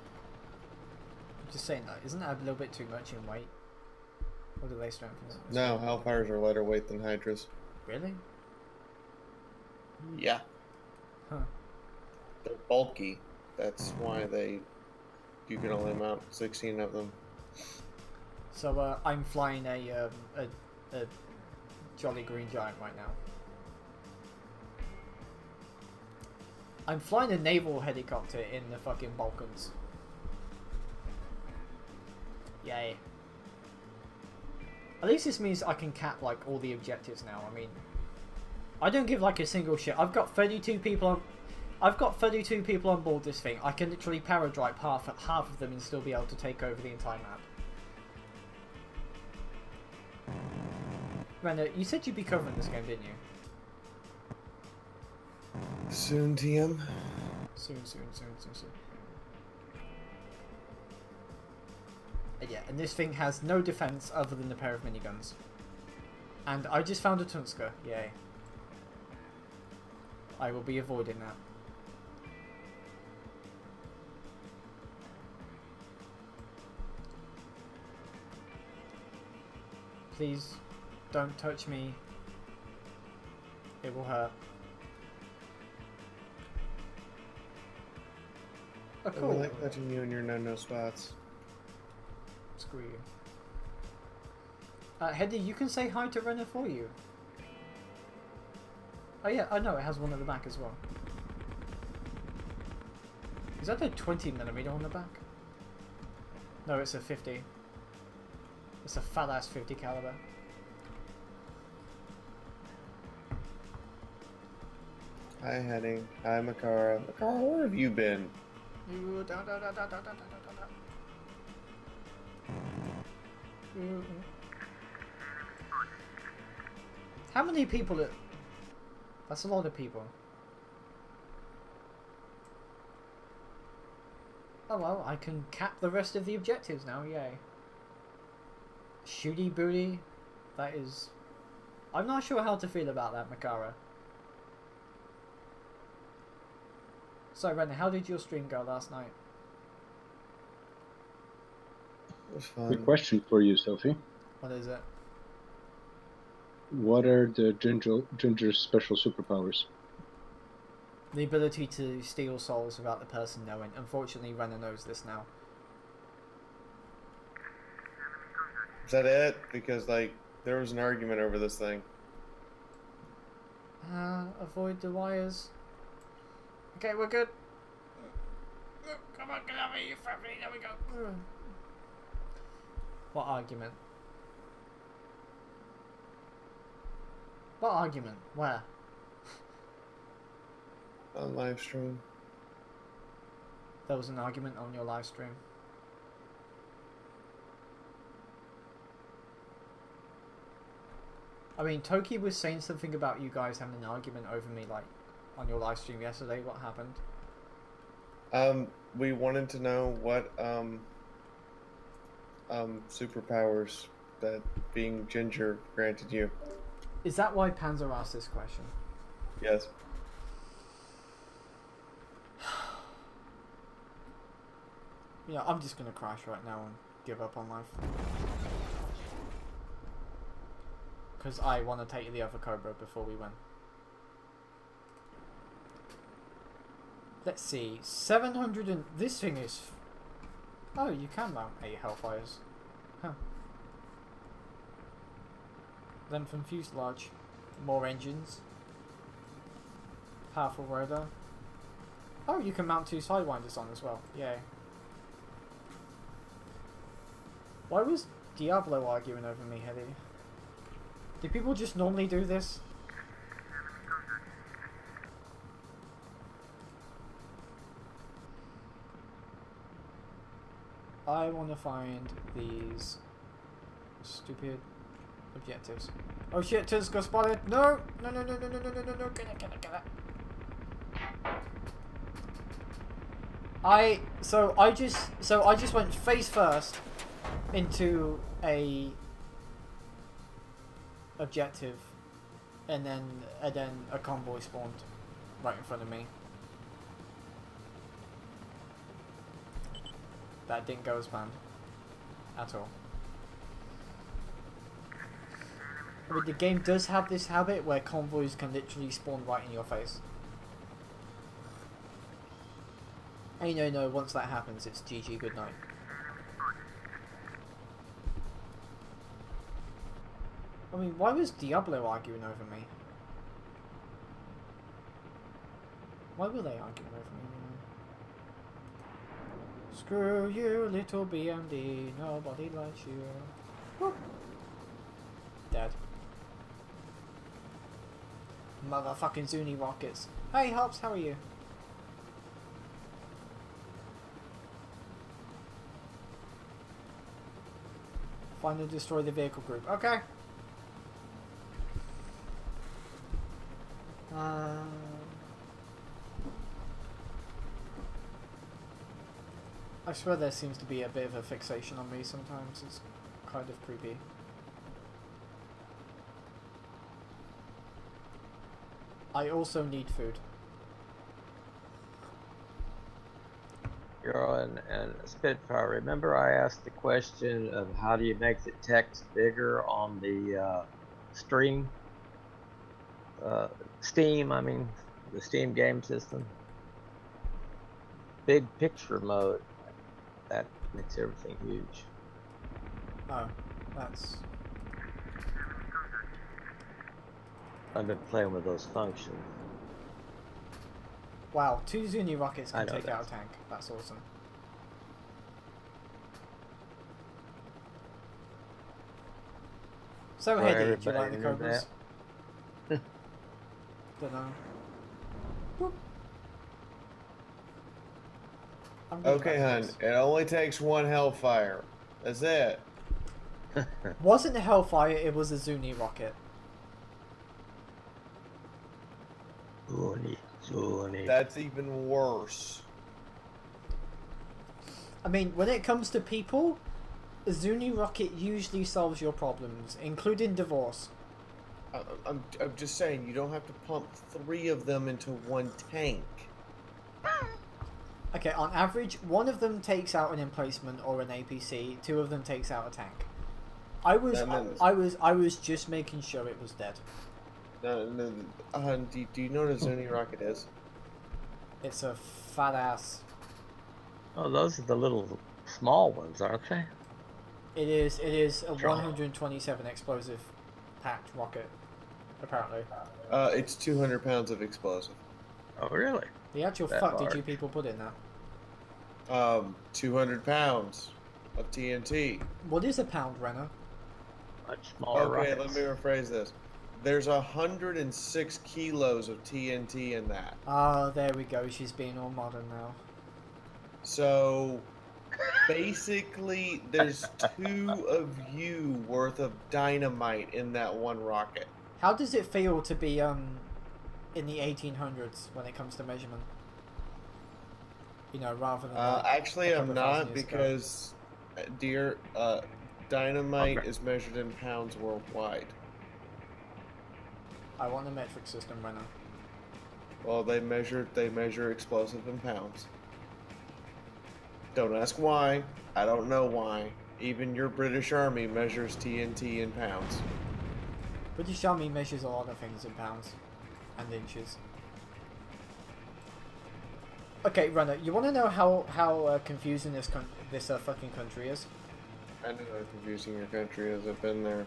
I'm just saying that, isn't that a little bit too much in weight? Or do they strengthen it? No, Hellfires are lighter weight than Hydras. Really? Yeah. Huh. They're bulky. That's why you can only mount 16 of them. So I'm flying a Jolly Green Giant right now. I'm flying a naval helicopter in the fucking Balkans. Yay. At least this means I can cap like all the objectives now. I mean, I don't give like a single shit. I've got 32 people on board this thing. I can literally paradrive half of them and still be able to take over the entire map. Randa, you said you'd be covering this game, didn't you? Soon, TM. Soon. And yeah, and this thing has no defense other than a pair of miniguns. And I just found a Tunsker. Yay. I will be avoiding that. Please don't touch me. It will hurt. Oh, I cool. like touching you in your no-no spots. Screw you. Hedy, you can say hi to Renner for you. Oh yeah, I know, it has one at the back as well. Is that a 20mm on the back? No, it's a 50. It's a fat ass 50 caliber. Hi, Henning. Hi, Makara. Makara, where have you been? Down. How many people? That's a lot of people. Oh well, I can cap the rest of the objectives now, yay. Shooty booty. That is... I'm not sure how to feel about that, Makara. So, Renner, how did your stream go last night? It was fun. Quick question for you, Sophie. What is it? What are the Ginger's special superpowers? The ability to steal souls without the person knowing. Unfortunately, Renner knows this now. Is that it? Because, like, there was an argument over this thing. Avoid the wires. Okay, we're good. Come on, get over here, you family. There we go. What argument? What argument? Where? On live stream. There was an argument on your live stream. I mean, Toki was saying something about you guys having an argument over me, like, on your live stream yesterday. What happened? We wanted to know what superpowers that being ginger granted you. Is that why Panzer asked this question? Yes. Yeah, I'm just gonna crash right now and give up on life. Because I want to take the other Cobra before we win. Let's see, 700 and... This thing is... Oh, you can mount 8 Hellfires. Huh. Length and fuselage. More engines. Powerful rotor. Oh, you can mount 2 Sidewinders on as well. Yay. Why was Diablo arguing over me, Heli? Do people just normally do this? I want to find these stupid objectives. Oh shit, Tiz got spotted! No! No, no, no, no, no, no, no, no, no, get it, get it, get it. I just went face first into a objective, and then a convoy spawned right in front of me. That didn't go as planned at all. I mean, the game does have this habit where convoys can literally spawn right in your face. And you know, once that happens, it's GG, good night. I mean, why was Diablo arguing over me? Why were they arguing over me anyway? Screw you, little BMD, nobody likes you. Woo. Dead. Motherfucking Zuni rockets. Hey Hops, how are you? Find and destroy the vehicle group. Okay. I swear there seems to be a bit of a fixation on me sometimes. It's kind of creepy. I also need food. You're on Spitfire. Remember I asked the question of how do you make the text bigger on the Steam, I mean, the Steam game system? Big picture mode. That makes everything huge. Oh, that's... I've been playing with those functions. Wow, 2 Zuni rockets can I know take out that. a tank. That's awesome. So, Well, Hedy, do you everybody like the knew Cobras? Don't know. Boop. I'm good Okay, about hun. this. It only takes 1 Hellfire. That's it. Wasn't a Hellfire, it was a Zuni rocket. Zuni. That's even worse. I mean, when it comes to people, a Zuni rocket usually solves your problems, including divorce. I'm just saying, you don't have to pump 3 of them into 1 tank. Okay, on average, 1 of them takes out an emplacement or an APC, 2 of them takes out a tank. I was just making sure it was dead. No, do you know what a Zuni rocket is? It's a fat ass. Oh, those are the little small ones, aren't they? It is a 127 explosive packed rocket, apparently. It's 200 pounds of explosive. Oh, really? The actual That fuck did large. you people put in that? 200 pounds of TNT. What is a pound, Renner? Much smaller Okay, rockets. let me rephrase this. There's 106 kilos of TNT in that. Ah, there we go. She's being all modern now. So basically, there's 2 of you worth of dynamite in that one rocket. How does it feel to be in the 1800s when it comes to measurement? You know, rather than like Actually, a I'm couple of thousand not years ago. because, dear, dynamite is measured in pounds worldwide. I want a metric system, Renner. Well, they measure explosive in pounds. Don't ask why. I don't know why. Even your British Army measures TNT in pounds. British Army measures a lot of things in pounds and inches. Okay, Renner, you want to know how confusing this fucking country is? I know how confusing your country is. I've been there.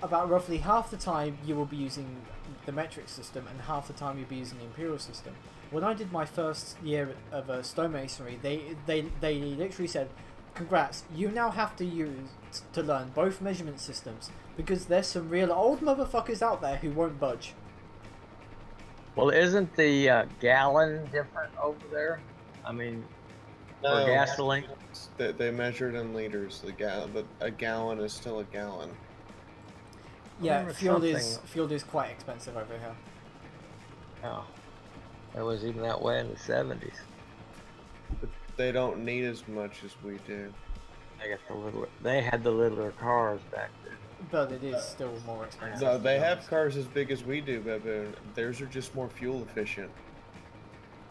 About roughly half the time you will be using the metric system and half the time you'll be using the imperial system. When I did my first year of stonemasonry, they literally said, congrats, you now have to learn both measurement systems because there's some real old motherfuckers out there who won't budge. Well, isn't the gallon different over there? I mean, for gasoline? They measured in liters. But a gallon is still a gallon. Yeah, fuel is quite expensive over here. Oh, it was even that way in the 70s. But they don't need as much as we do. They had the littler cars back then. But it is still more expensive. No, they have cars as big as we do, Baboon. Theirs are just more fuel efficient.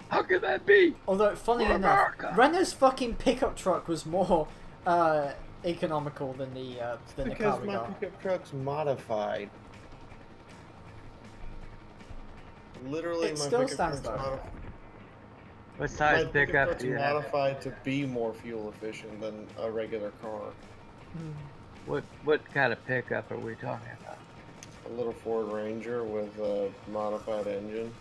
How could that be? Although, funny enough, Renner's fucking pickup truck was more economical than the car we Because my got. pickup truck's modified. Literally, It my still pickup stands truck's though. modified. What size My pickup truck's do you have? modified to be more fuel efficient than a regular car. What kind of pickup are we talking about? A little Ford Ranger with a modified engine.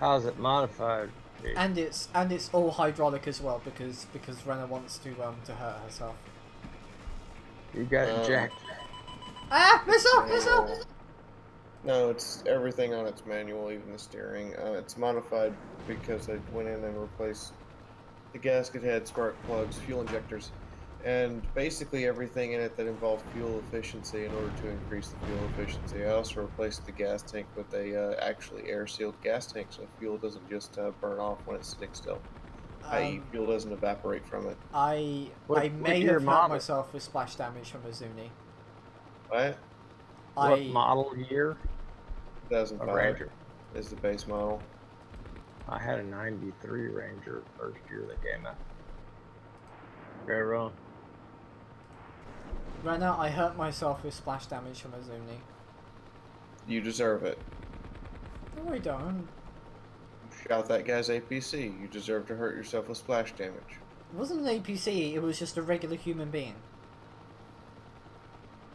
How's it modified? And it's all hydraulic as well because Renner wants to hurt herself. You got it jacked. Ah, missile! No, it's everything on its manual, even the steering. It's modified because I went in and replaced the gasket head, spark plugs, fuel injectors, and basically everything in it that involved fuel efficiency in order to increase the fuel efficiency. I also replaced the gas tank with a actually air-sealed gas tank so fuel doesn't just burn off when it's sitting still. I.e. fuel doesn't evaporate from it. I may have hurt myself with splash damage from a Zuni. What? What model year? 2005 A Ranger. Is the base model. I had a 93 Ranger first year that came out. Very wrong. Renner, I hurt myself with splash damage from a Zuni. You deserve it. No, I don't. You shot that guy's APC. You deserve to hurt yourself with splash damage. It wasn't an APC, it was just a regular human being.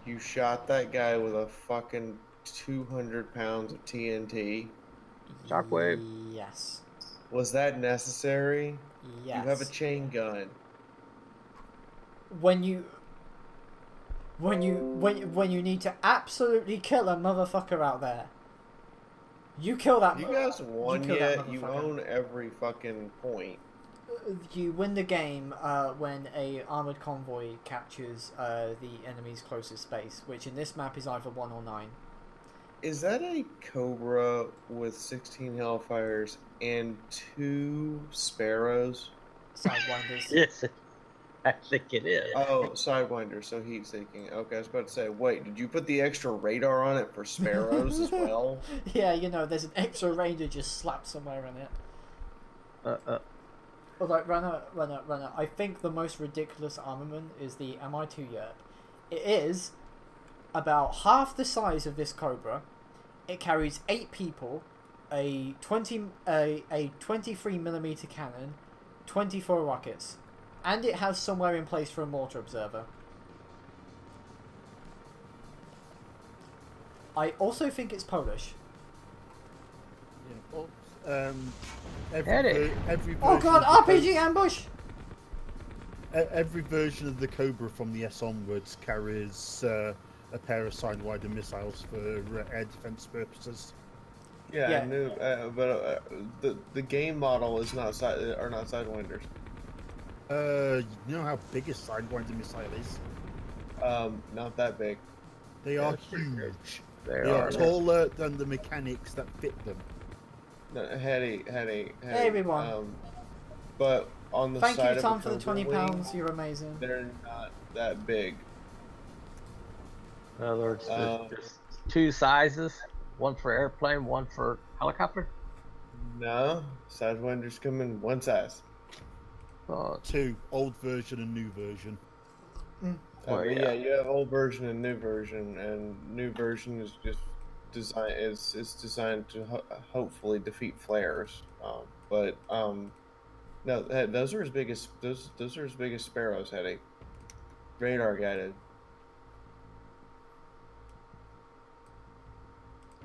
You shot that guy with a fucking 200 pounds of TNT. Shockwave. Yes. Was that necessary? Yes. You have a chain gun. When you need to absolutely kill a motherfucker out there, you kill that. You guys won kill yet? that You motherfucker. own every fucking point. You win the game when a armored convoy captures the enemy's closest base, which in this map is either 1 or 9. Is that a Cobra with 16 Hellfires and 2 Sparrows? Sidewinders. Yes, I think it is. Oh, Sidewinder, so heat seeking. Okay, I was about to say, wait, did you put the extra radar on it for Sparrows as well? Yeah, you know, there's an extra Ranger just slapped somewhere in it. Although, Runner, I think the most ridiculous armament is the Mi-2 Yerp. It is about half the size of this Cobra. It carries 8 people, a 23mm cannon, 24 rockets, and it has somewhere in place for a mortar observer. I also think it's Polish. Yeah, well, Every Oh version god, of the RPG ambush! Every version of the Cobra from the S onwards carries a pair of Sidewinder missiles for air defense purposes. Yeah, Yeah. I knew, but the game model is not are not sidewinders. You know how big a Sidewinder missile is? Not that big. They Yeah, are that's pretty big. huge. They They are are. taller than the mechanics that fit them. No, Hetty. Hey everyone. But on the Thank side you, of Tom, a for the Cobra £20. wing, You're amazing. they're not that big. In other words, Um, there's two sizes, one for airplane, one for helicopter. No, sidewinders come in one size. Oh, Two, old version and new version. Well, But yeah. you have old version and new version is just designed to hopefully defeat flares. No, those are as big as those are as big as sparrows, Hetty. Radar guided.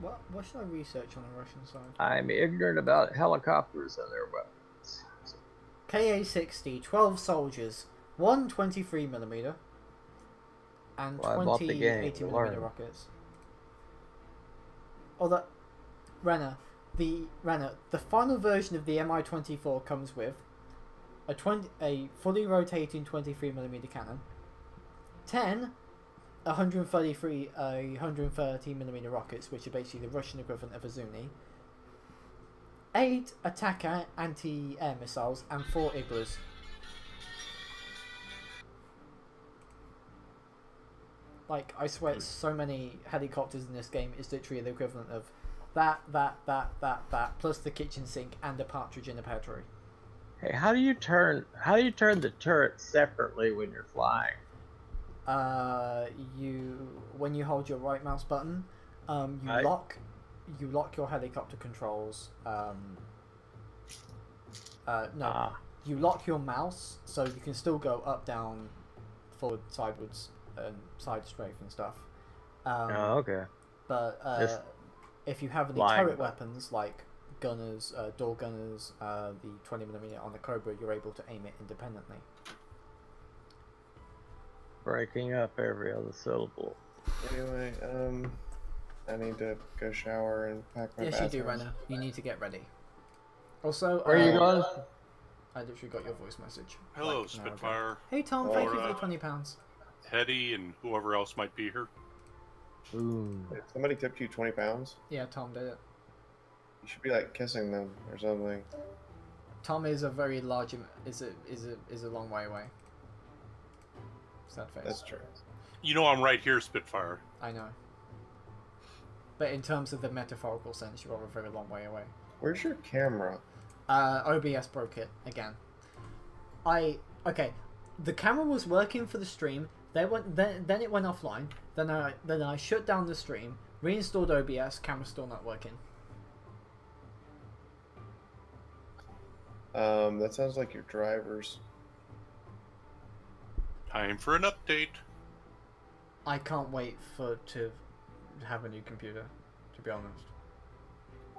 What should I research on the Russian side? I'm ignorant about helicopters and their weapons. KA-60, 12 soldiers, 1 23mm, and Well, I bought the 20 game, 80mm learn. rockets. Although, Renner, the final version of the Mi-24 comes with a fully rotating 23mm cannon, 10 130mm rockets, which are basically the Russian equivalent of a Zuni, 8 attacker anti-air missiles, and 4 Iglas. Like, I swear, so many helicopters in this game is literally the equivalent of that, plus the kitchen sink and a partridge in a pear tree. Hey, how do you turn the turret separately when you're flying? When you hold your right mouse button, Right. you lock your helicopter controls. You lock your mouse so you can still go up, down, forward, sideways, and side strafe and stuff. Okay. But Just if you have any flying turret button. weapons like gunners, door gunners, the 20mm on the Cobra, you're able to aim it independently. Breaking up every other syllable. Anyway, I need to go shower and pack my Yes, you do, bathroom. Renner. You need to get ready. Also, Where are you going? I literally got your voice message. Hello, like, an hour ago. Spitfire, Hey Tom, thank you for Laura. the £20. Hetty, and whoever else might be here. Ooh. If somebody tipped you 20 pounds, Yeah, Tom did it. you should be like kissing them or something. Tom is a very large, is a long way away. Sad face. That's true. You know I'm right here, Spitfire. I know. But in terms of the metaphorical sense, you are a very long way away. Where's your camera? OBS broke it again. Okay. The camera was working for the stream. Then it went offline. Then I shut down the stream, reinstalled OBS. Camera's still not working. That sounds like your drivers. Time for an update. I can't wait to have a new computer. To be honest.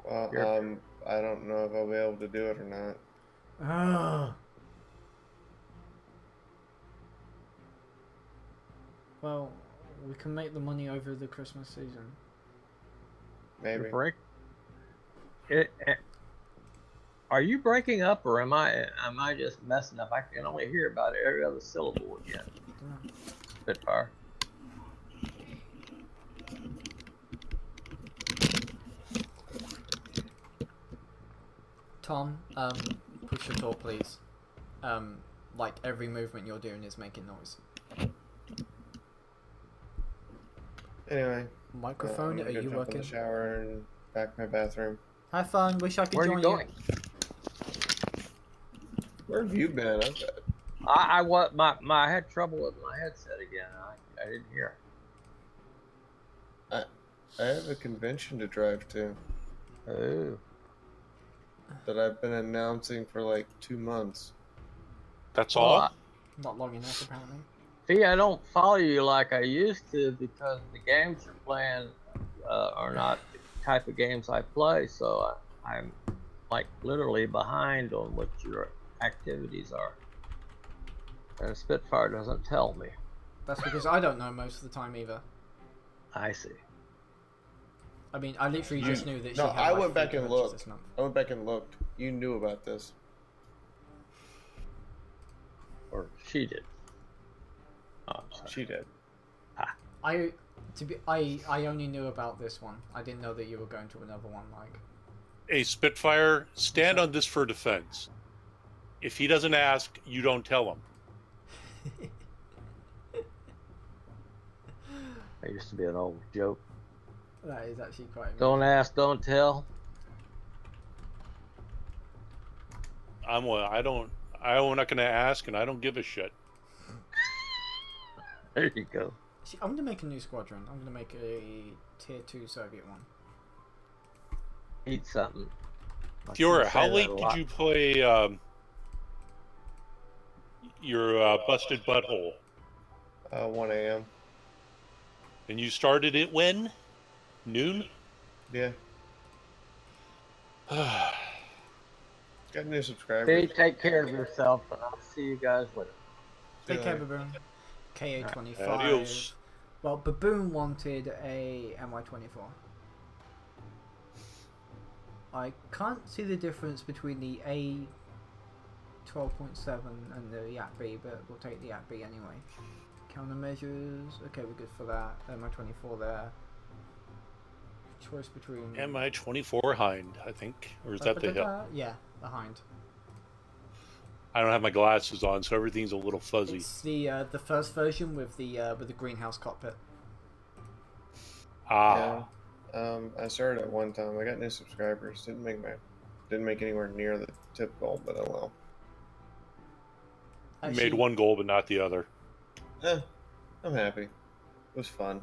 Well, I don't know if I'll be able to do it or not. Ugh. Well, we can make the money over the Christmas season. Maybe. Are you breaking up, or am I just messing up? I can only hear about every other syllable again. Dunno. Spitfire. Tom, push the door, please. Like every movement you're doing is making noise. Anyway. Microphone, I'm are gonna you jump in working? the shower and back my bathroom. Have fun. Wish I could Where are join you going? Where have you been? I had trouble with my headset again. I didn't hear. I have a convention to drive to Oh. that I've been announcing for like 2 months. That's Well, all? Not long enough, apparently. See, I don't follow you like I used to because the games you're playing are not the type of games I play. So I'm like literally behind on what your activities are. And Spitfire doesn't tell me. That's because I don't know most of the time either. I see. I mean, I literally just knew that she No, had I like went 3 back and conventions looked. this month. I went back and looked. You knew about this. Or she did. Oh, I'm sorry. She did. I only knew about this one. I didn't know that you were going to another one, like. Hey, Spitfire, stand on this for defense. If he doesn't ask, you don't tell him. That used to be an old joke. That is actually quite amusing. Don't ask, don't tell. I'm not going to ask, and I don't give a shit. There you go. See, I'm going to make a new squadron. I'm going to make a tier 2 Soviet one. Eat something. Fiora, how late did you play your Busted Butthole? 1 a.m. And you started it when? Noon? Yeah. Got new subscribers. Hey, take care of yourself, and I'll see you guys later. Take care, Baboon. KA-25. Adios. Well, Baboon wanted a MI-24. I can't see the difference between the A12.7 and the YAP-B, but we'll take the YAP-B anyway. Countermeasures. Okay, we're good for that. MI-24 there. Choice between... MI-24 Hind, I think. Or is that the Hill? Yeah, the Hind. I don't have my glasses on, so everything's a little fuzzy. It's the first version with the greenhouse cockpit. Ah. Yeah. I started at one time. I got new subscribers. Didn't make anywhere near the tip goal, but oh well. You made one goal, but not the other. I'm happy. It was fun.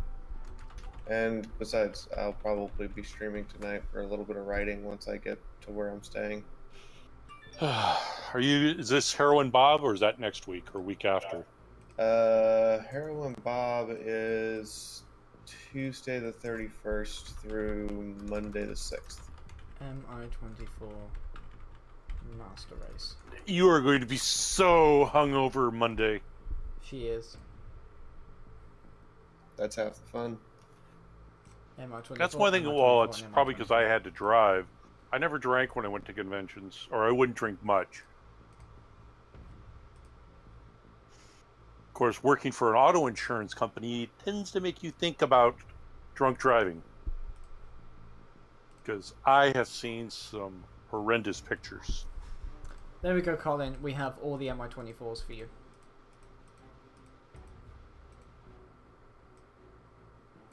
And besides, I'll probably be streaming tonight for a little bit of writing once I get to where I'm staying. Is this Heroin Bob, or is that next week or week after? Heroin Bob is Tuesday the 31st through Monday the 6th. MI-24 Master Race. You are going to be so hungover Monday. She is. That's half the fun. MI-24. That's one thing. Well, it's probably because I had to drive. I never drank when I went to conventions, or I wouldn't drink much. Of course, working for an auto insurance company tends to make you think about drunk driving. Because I have seen some horrendous pictures. There we go, Colin. We have all the MI-24s for you.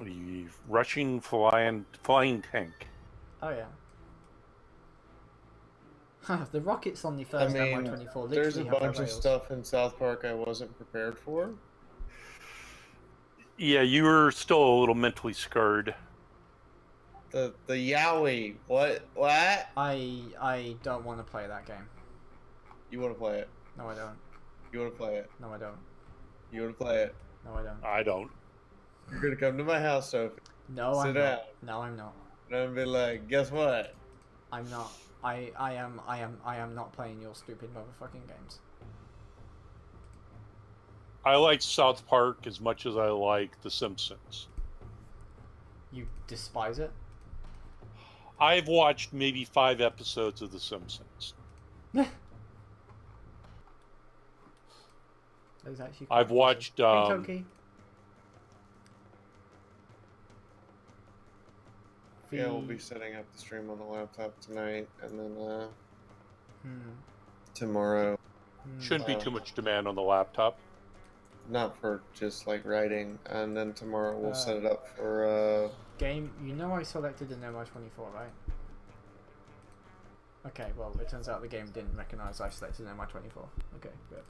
The Russian flying tank. Oh yeah. The rockets on the first MI-24 literally there's a have bunch no of rails. stuff in South Park I wasn't prepared for. Yeah, you were still a little mentally scarred. The Yowie. What? I don't want to play that game. You want to play it? No, I don't. You want to play it? No, I don't. You want to play it? No, I don't. I don't. You're gonna come to my house, Sophie. No, Sit I'm down. not. No, I'm not. And I'm gonna be like, guess what? I'm not. I am not playing your stupid motherfucking games. I like South Park as much as I like The Simpsons. You despise it? I've watched maybe 5 episodes of The Simpsons. That's actually I've watched. Hey, Toki. Yeah, we'll be setting up the stream on the laptop tonight, and then tomorrow. Shouldn't be too much demand on the laptop. Not for just like writing, and then tomorrow we'll set it up for game. You know I selected an MI-24, right? Okay, well it turns out the game didn't recognize I selected an MI-24. Okay, good.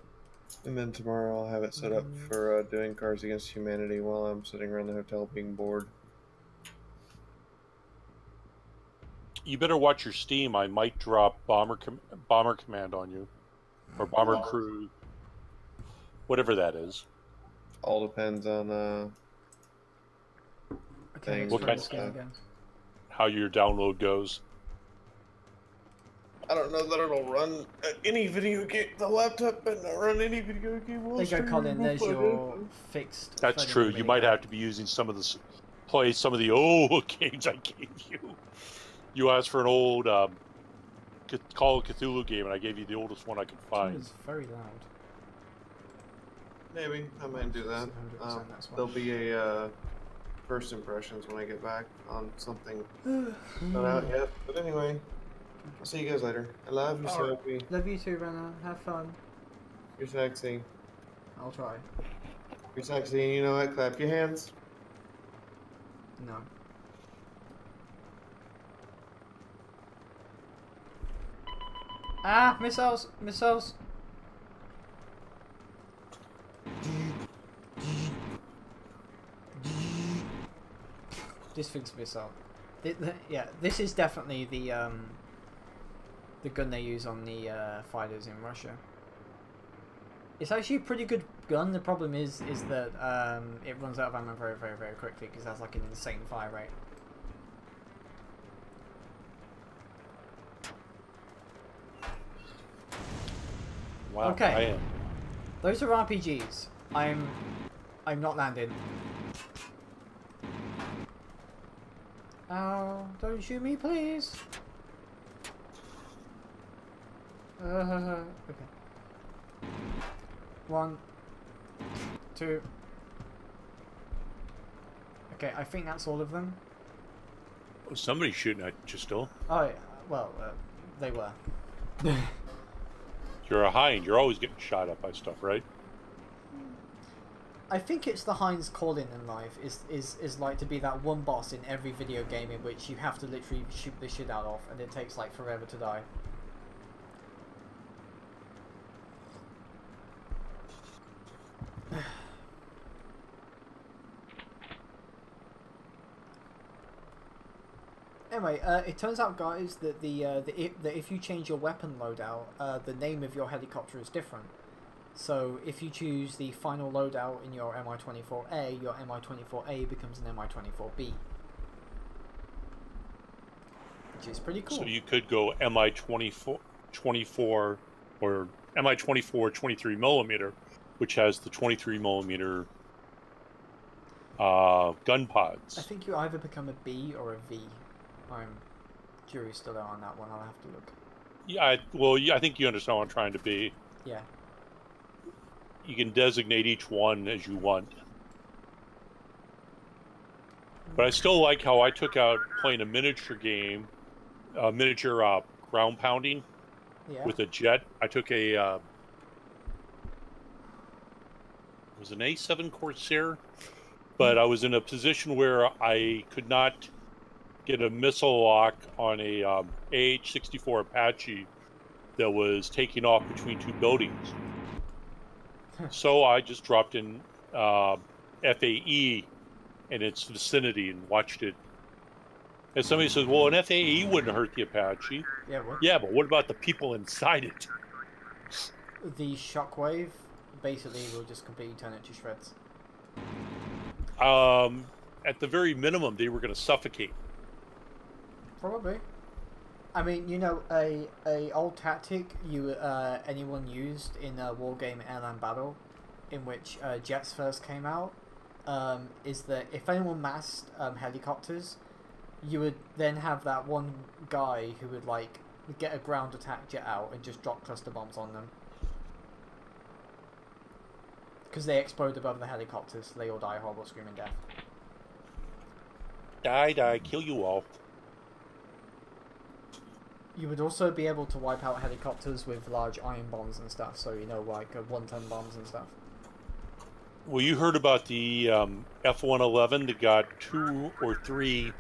And then tomorrow I'll have it set up for doing Cards Against Humanity while I'm sitting around the hotel being bored. You better watch your Steam. I might drop Bomber Command on you, or Bomber Crew, whatever that is. All depends on Okay, things. What kind this game again. How your download goes. I don't know that it'll run any video game. The laptop better not run any video game. There you go, Colin. There's your fixed. That's 30 true. You might millimeter. have to be using some of the play some of the old games I gave you. You asked for an old Call of Cthulhu game, and I gave you the oldest one I could find. It's very loud. Maybe I might do that. 100% that's why. There'll be a first impressions when I get back on something not out yet. But anyway, I'll see you guys later. I love you, Sophie. Love you too, Renna. Have fun. You're sexy. I'll try. You're sexy, and you know what? Clap your hands. No. Ah, missiles! Missiles! This thing's missile. Yeah, this is definitely the gun they use on the fighters in Russia. It's actually a pretty good gun. The problem is that it runs out of ammo very, very, very quickly because it has like an insane fire rate. Wow. Okay. I am. Those are RPGs. I'm not landing. Oh, don't shoot me, please. Okay. 1, 2. Okay, I think that's all of them. Oh, somebody's shooting at you still. Oh, yeah. Well, they were. You're a hind. You're always getting shot at by stuff, right? I think it's the Heinz calling in life is like to be that one boss in every video game in which you have to literally shoot the shit out of, and it takes like forever to die. Anyway, it turns out, guys, that that if you change your weapon loadout, the name of your helicopter is different. So if you choose the final loadout in your Mi-24A, your Mi-24A becomes an Mi-24B, which is pretty cool. So you could go Mi-24 or Mi-24 23 millimeter, which has the 23 millimeter gun pods. I think you either become a B or a V. I'm jury's still out on that one. I'll have to look. Yeah, I think you understand what I'm trying to be. Yeah. You can designate each one as you want. But I still like how I took out playing a miniature game, miniature ground pounding with a jet. I took a it was an A7 Corsair, but I was in a position where I could not get a missile lock on a AH-64 Apache that was taking off between two buildings. So I just dropped in FAE in its vicinity and watched it. And somebody says, well, an FAE wouldn't hurt the Apache. Yeah, what? Yeah, but what about the people inside it? The shockwave basically will just completely turn it to shreds. At the very minimum, they were going to suffocate. Probably. I mean, you know, a old tactic anyone used in a wargame airland battle, in which jets first came out, is that if anyone massed helicopters, you would then have that one guy who would like get a ground attack jet out and just drop cluster bombs on them, because they explode above the helicopters, so they all die a horrible screaming death. Die, kill you all. You would also be able to wipe out helicopters with large iron bombs and stuff, so you know, like 1-ton bombs and stuff. Well, you heard about the F-111 that got 2 or 3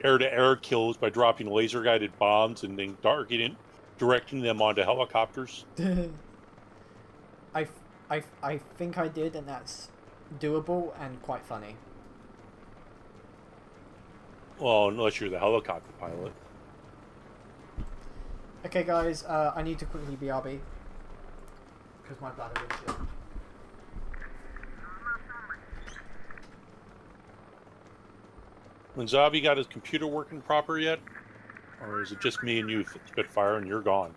air-to-air kills by dropping laser-guided bombs and then directing them onto helicopters. I think I did, and that's doable and quite funny. Well, unless you're the helicopter pilot. Okay, guys, I need to quickly BRB because my bladder is shit. When Zabi got his computer working proper yet? Or is it just me and you, Spitfire, and you're gone?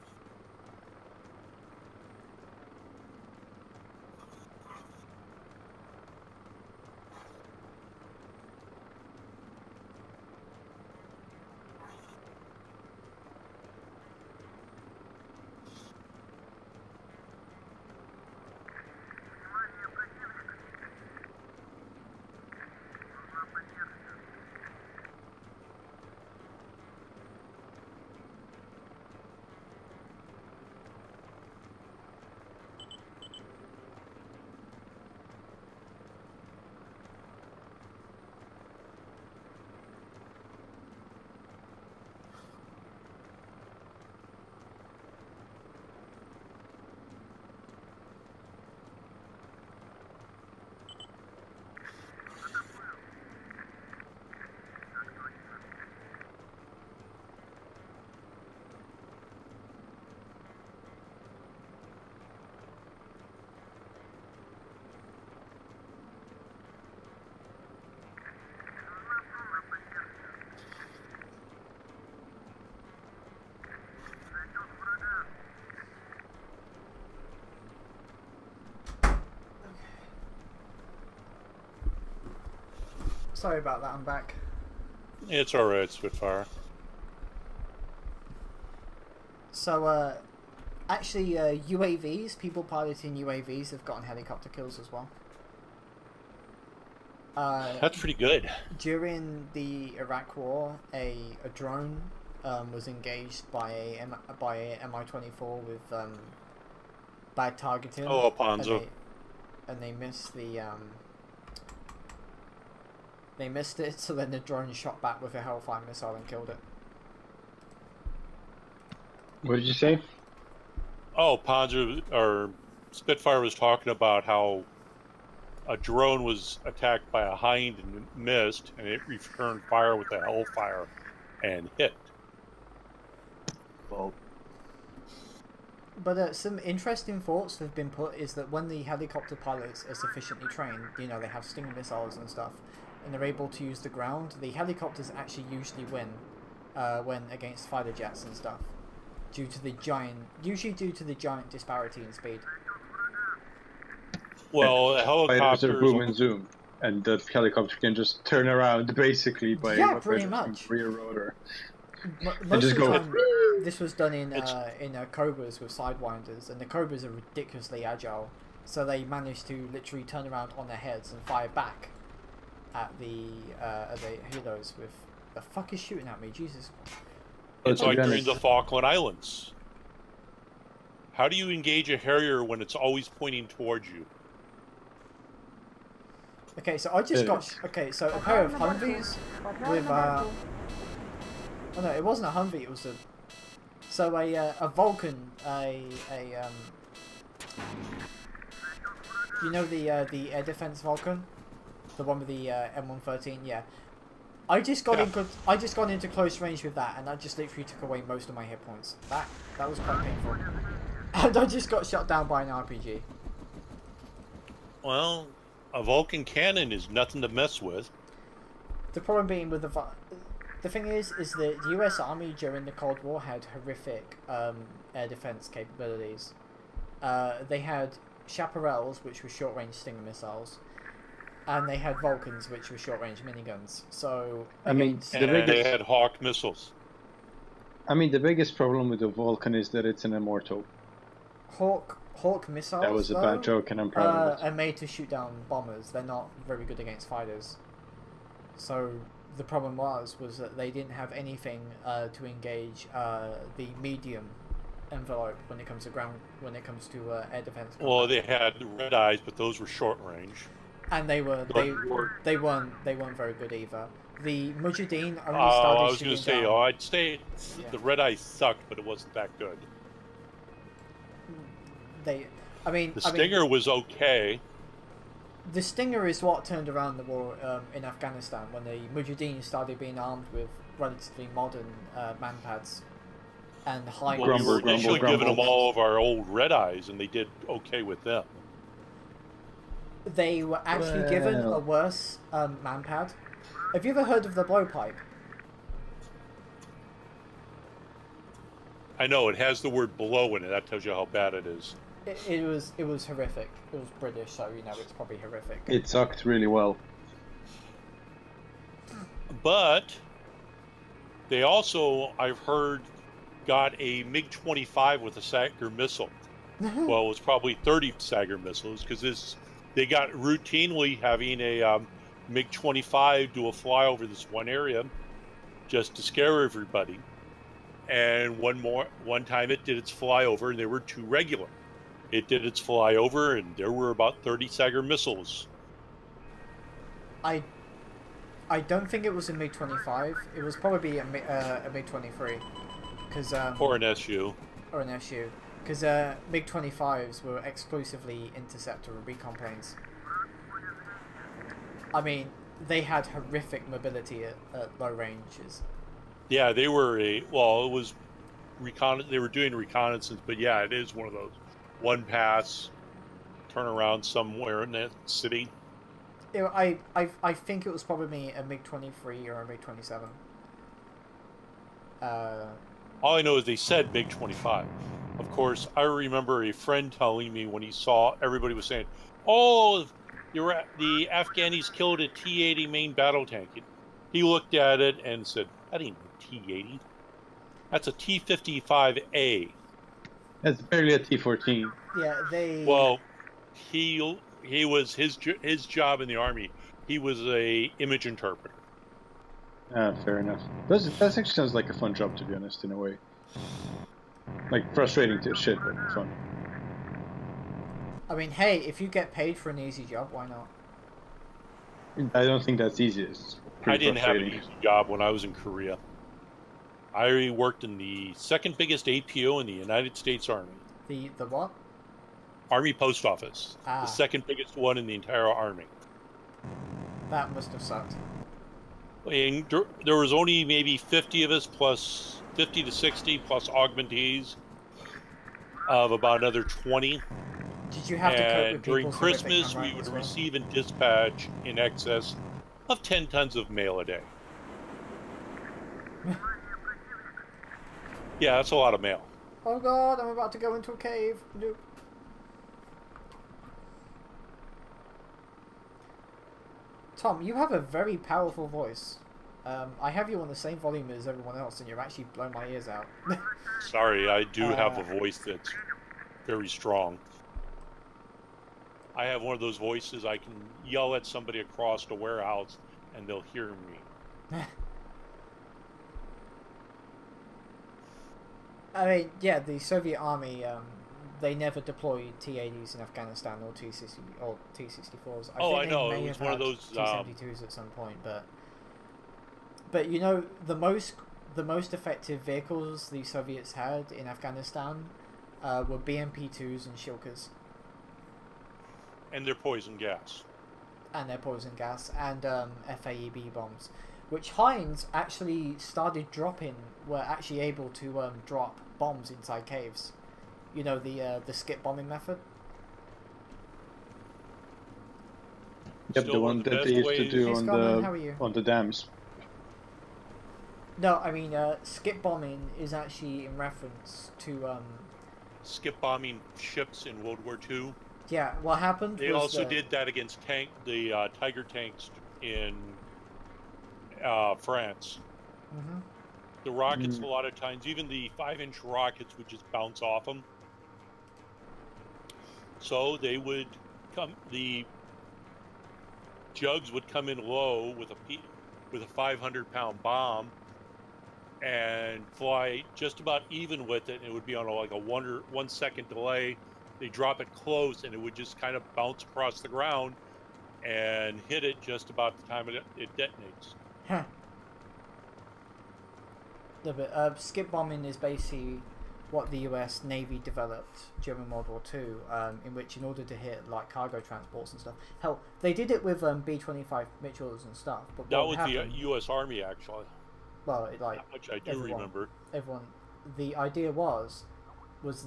Sorry about that, I'm back. It's alright, Spitfire. So, actually, UAVs, people piloting UAVs have gotten helicopter kills as well. That's pretty good. During the Iraq War, a drone was engaged by a Mi-24 with bad targeting. Oh, a Panzer. And they missed the they missed it, so then the drone shot back with a Hellfire missile and killed it. What did you say? Oh, Panzer or Spitfire was talking about how a drone was attacked by a Hind and missed, and it returned fire with a Hellfire and hit. Well, But some interesting thoughts have been put is that when the helicopter pilots are sufficiently trained, you know, they have Stinger missiles and stuff, and they're able to use the ground, the helicopters actually usually win when against fighter jets and stuff, usually due to the giant disparity in speed. Well, the fighters are boom and helicopters. zoom, and the helicopter can just turn around basically by Yeah, pretty much. rear rotor. Most just of the go, time, this was done in Cobras with Sidewinders, and the Cobras are ridiculously agile, so they managed to literally turn around on their heads and fire back at the helos with... The fuck is shooting at me? Jesus. It's like Dennis. during the Falkland Islands. How do you engage a Harrier when it's always pointing towards you? Okay, so I just got... Okay, so a pair of Humvees with... Oh no, it wasn't a Humvee, it was a... So a Vulcan, you know the air defense Vulcan? The one with the M113, yeah. I just got into close range with that, and that just literally took away most of my hit points. That was quite painful. And I just got shot down by an RPG. Well, a Vulcan cannon is nothing to mess with. The problem being with the thing is that the US Army during the Cold War had horrific air defense capabilities. They had Chaparrals, which were short-range Stinger missiles, and they had Vulcans, which were short-range miniguns. So I mean, they had Hawk missiles. I mean, the biggest problem with the Vulcan is that it's an immortal. Hawk missiles, That was a bad joke, and I'm proud of it. are made to shoot down bombers. They're not very good against fighters. So the problem was that they didn't have anything to engage the medium envelope when it comes to air defense. Well, they had red eyes, but those were short range. And they weren't very good either. The Mujahideen only I started was shooting going to say, down. I'd say the red eyes sucked, but it wasn't that good. The Stinger was okay. The Stinger is what turned around the war in Afghanistan when the Mujahideen started being armed with relatively modern manpads and high. Well, we were initially giving them all of our old red eyes, and they did okay with them. They were actually given a worse manpad. Have you ever heard of the blowpipe? I know it has the word below in it. That tells you how bad it is. It was horrific. It was British, so you know it's probably horrific. It sucked really well. But they also, I've heard, got a MiG-25 with a Sager missile. Well, it was probably 30 Sager missiles because they got routinely having a MiG-25 do a flyover this one area just to scare everybody. And one time it did its flyover, and there were 2 regular. It did its flyover, and there were about 30 Sager missiles. I don't think it was a MiG-25. It was probably a MiG-23, because Or an SU. Or an SU, because MiG-25s were exclusively interceptor and recon planes. I mean, they had horrific mobility at low ranges. Yeah, they were it was they were doing reconnaissance, but yeah, it is one of those one pass, turn around somewhere in that city. I think it was probably a MiG-23 or a MiG-27. All I know is they said MiG-25. Of course, I remember a friend telling me when he saw everybody was saying, "Oh, the Afghanis killed a T-80 main battle tank." He looked at it and said, "That ain't a T-80. That's a T-55A." It's barely a T-14. Yeah, they. Well, he was his job in the army. He was a image interpreter. Fair enough. That actually sounds like a fun job, to be honest, in a way. Like, frustrating to shit, but fun. I mean, hey, if you get paid for an easy job, why not? I don't think that's easy. It's I didn't have an frustrating. easy job when I was in Korea. I worked in the second biggest APO in the United States Army. The what? Army Post Office. Ah. The second biggest one in the entire Army. That must have sucked. And there was only maybe 50 of us, plus 50 to 60, plus augmentees of about another 20. Did you have to cope with during people's horrific Christmas, we handwriting would as well? receive and dispatch in excess of 10 tons of mail a day. Yeah, that's a lot of mail. Oh god, I'm about to go into a cave. Nope. Tom, you have a very powerful voice. I have you on the same volume as everyone else, and you're actually blowing my ears out. Sorry, I do have a voice that's very strong. I have one of those voices I can yell at somebody across the warehouse, and they'll hear me. I mean, yeah, the Soviet army, they never deployed T-80s in Afghanistan or T-64s. I think know, they may it was have one of had those, T-72s at some point, but you know, the most effective vehicles the Soviets had in Afghanistan were BMP-2s and Shilkas. And their poison gas. And their poison gas, and FAEB bombs, which Heinz actually started dropping, were actually able to drop bombs inside caves. You know, the skip bombing method? Yep, Still the one one of the that they best used to ways- do Hey, Scotland, how are you? on the dams. No, I mean, skip bombing is actually in reference to, Skip bombing ships in World War II. yeah, what happened They was also that, did that against the Tiger tanks in France. Mhm. The rockets, a lot of times, even the 5-inch rockets would just bounce off them. So they would the jugs would come in low with a 500-pound bomb and fly just about even with it. And it would be on like a 1 second delay. They drop it close, and it would just kind of bounce across the ground and hit it just about the time it detonates. Huh. No, but skip bombing is basically what the US Navy developed during World War II, in which, in order to hit like cargo transports and stuff, hell, they did it with B-25 Mitchells and stuff. But That what was happened, the U.S. Army, actually. well, it, like That much I do remember. everyone, the idea was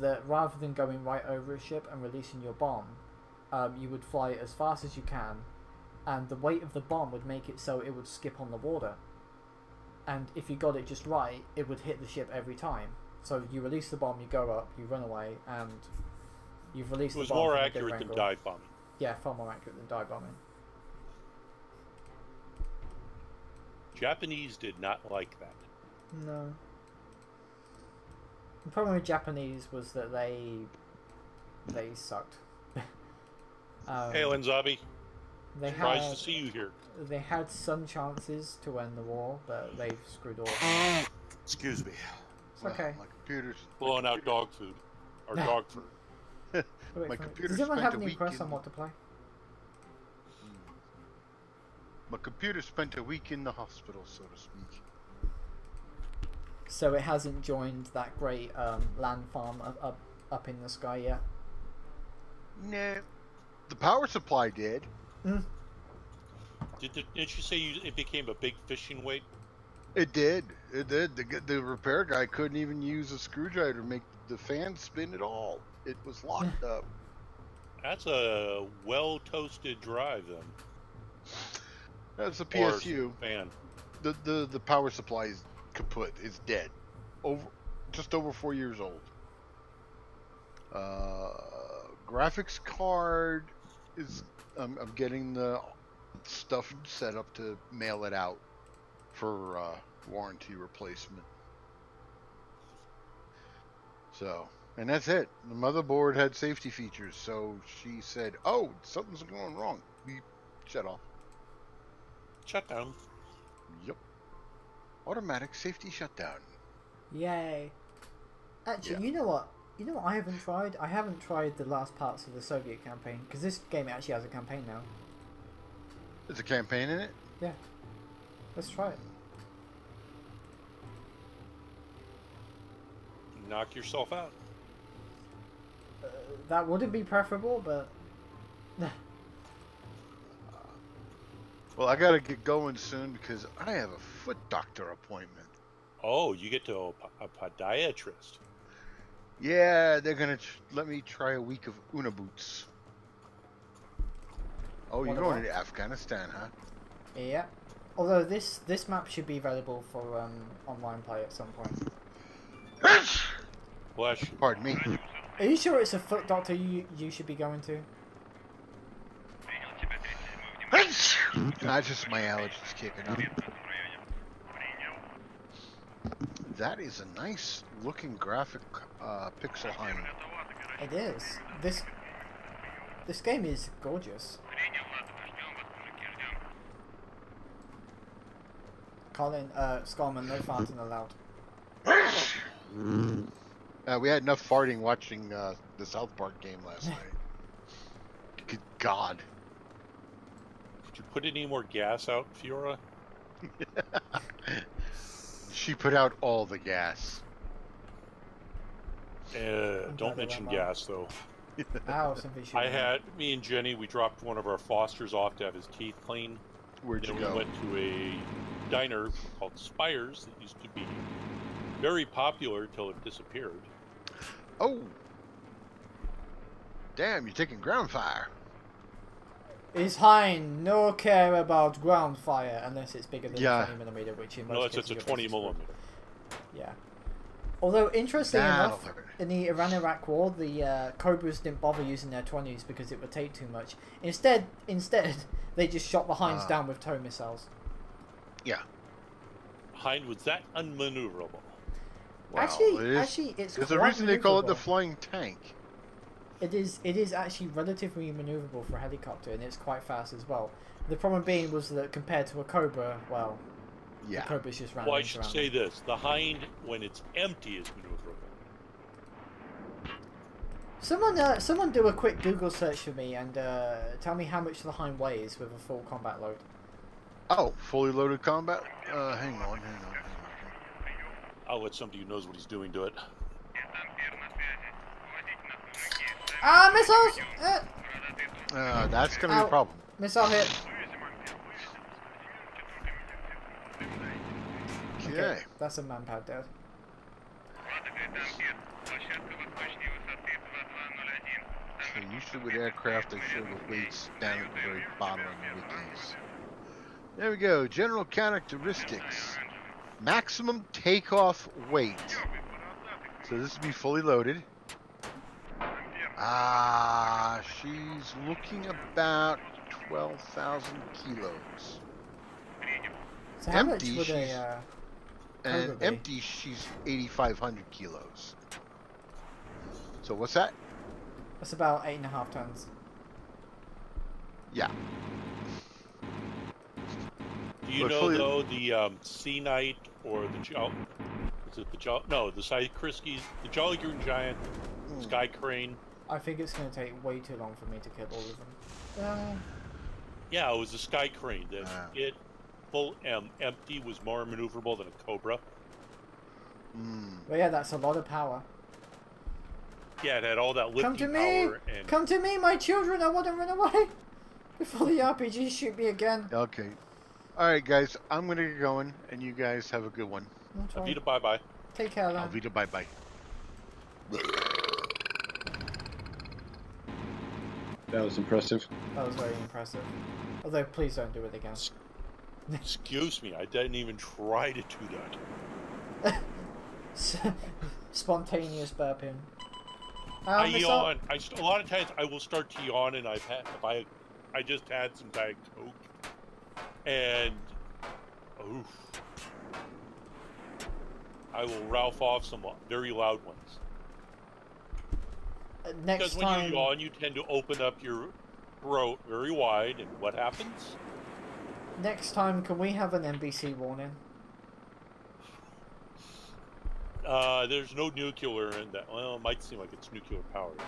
that rather than going right over a ship and releasing your bomb, you would fly as fast as you can, and the weight of the bomb would make it so it would skip on the water. And if you got it just right, it would hit the ship every time. So you release the bomb, you go up, you run away, and you've released It was the bomb. more from the accurate different than angle. dive bombing. Yeah, far more accurate than dive bombing. Japanese did not like that. No. The problem with Japanese was that they sucked. Hey, Lenzabi. They Surprised had to see you here. they had some chances to end the war, but they've screwed off. Excuse me. It's okay. My computer's Blowing out dog food. Or dog fur. Wait my for it. computer Does anyone spent have a any week press in- on what to play? My computer spent a week in the hospital, so to speak. So it hasn't joined that great land farm up in the sky yet. No, the power supply did. Didn't you say it became a big fishing weight? It did. It did. The repair guy couldn't even use a screwdriver to make the fan spin at all. It was locked up. That's a well-toasted drive, then. That's a Or PSU. fan. The power supply is kaput. It's dead. Just over 4 years old. Graphics card is. I'm getting the stuff set up to mail it out for warranty replacement. So, and that's it. The motherboard had safety features, so she said, "Oh, something's going wrong." We shut off. Shut down. Yep. Automatic safety shutdown. Yay! Actually, you know what? You know what I haven't tried? I haven't tried the last parts of the Soviet campaign, because this game actually has a campaign now. There's a campaign in it? Yeah. Let's try it. Knock yourself out. That wouldn't be preferable, but... Well, I gotta get going soon because I have a foot doctor appointment. Oh, you get to a podiatrist. Yeah, they're gonna let me try a week of Una boots. Oh, you're What going about? to Afghanistan, huh? Yeah. Although this map should be available for online play at some point. Bless you. Pardon me. Are you sure it's a foot doctor you should be going to? That's just my allergies kicking up. That is a nice looking graphic pixel Hein. It is. This game is gorgeous. Colin, Skolman, no farting allowed. We had enough farting watching the South Park game last night. Good God. Did you put any more gas out, Fiora? She put out all the gas. Don't mention gas, though. Ow, something should Me and Jenny, we dropped one of our Fosters off to have his teeth cleaned. Where'd you Then go? we went to a diner called Spires that used to be very popular till it disappeared. Oh! Damn, you're taking ground fire. Is Hein no care about ground fire unless it's bigger than 20mm, which in most No, cases it's a 20 millimeter. Yeah. Although, interestingly That'll enough, hurt. in the Iran-Iraq war, the Cobras didn't bother using their 20s because it would take too much. Instead, they just shot the Heinz down with tow missiles. Yeah. Hein was that unmaneuverable. Well, actually, it's there's a quite reason they call it the maneuverable. flying tank. It is actually relatively maneuverable for a helicopter, and it's quite fast as well. The problem being was that compared to a Cobra, well, Yeah. the Cobra's just ran Well, I rings should around say it. this. The Hind, when it's empty, is maneuverable. Someone do a quick Google search for me and tell me how much the Hind weighs with a full combat load. Oh, fully loaded combat? Hang on. I'll let somebody who knows what he's doing do it. Ah, missiles! That's gonna be Ow. a problem. Missile hit. Okay. That's a manpower dead. So usually with aircraft, they show the weights down at the very bottom of the wikis. There we go. General characteristics. Maximum takeoff weight. So this will be fully loaded. She's looking about 12,000 kilos. So how much Empty, would she's a and Cobra be? empty. She's 8,500 kilos. So what's that? That's about 8.5 tons. Yeah. Do you But know fully- though the Sea Knight or the is it the no the Psychrisky, the Jolly Green Giant, Sky Crane? I think it's going to take way too long for me to kill all of them. Yeah, it was a Sky Crane. That it full empty was more maneuverable than a Cobra. But yeah, that's a lot of power. Yeah, it had all that lifting Come to me! power and Come to me, my children! I want to run away before the RPGs shoot me again. Okay. All right, guys. I'm gonna get going, and you guys have a good one. Avita, bye bye. Take care, then. Alvita, bye bye. That was impressive. That was very impressive. Although, please don't do it again. Excuse me, I didn't even try to do that. Spontaneous burping. I yawn. A lot of times I will start to yawn, and I just had some Diet Coke, and I will Ralph off some very loud ones. Next because when time... you yawn, you tend to open up your throat very wide, and what happens? Next time, can we have an NBC warning? There's no nuclear in that. Well, it might seem like it's nuclear powered.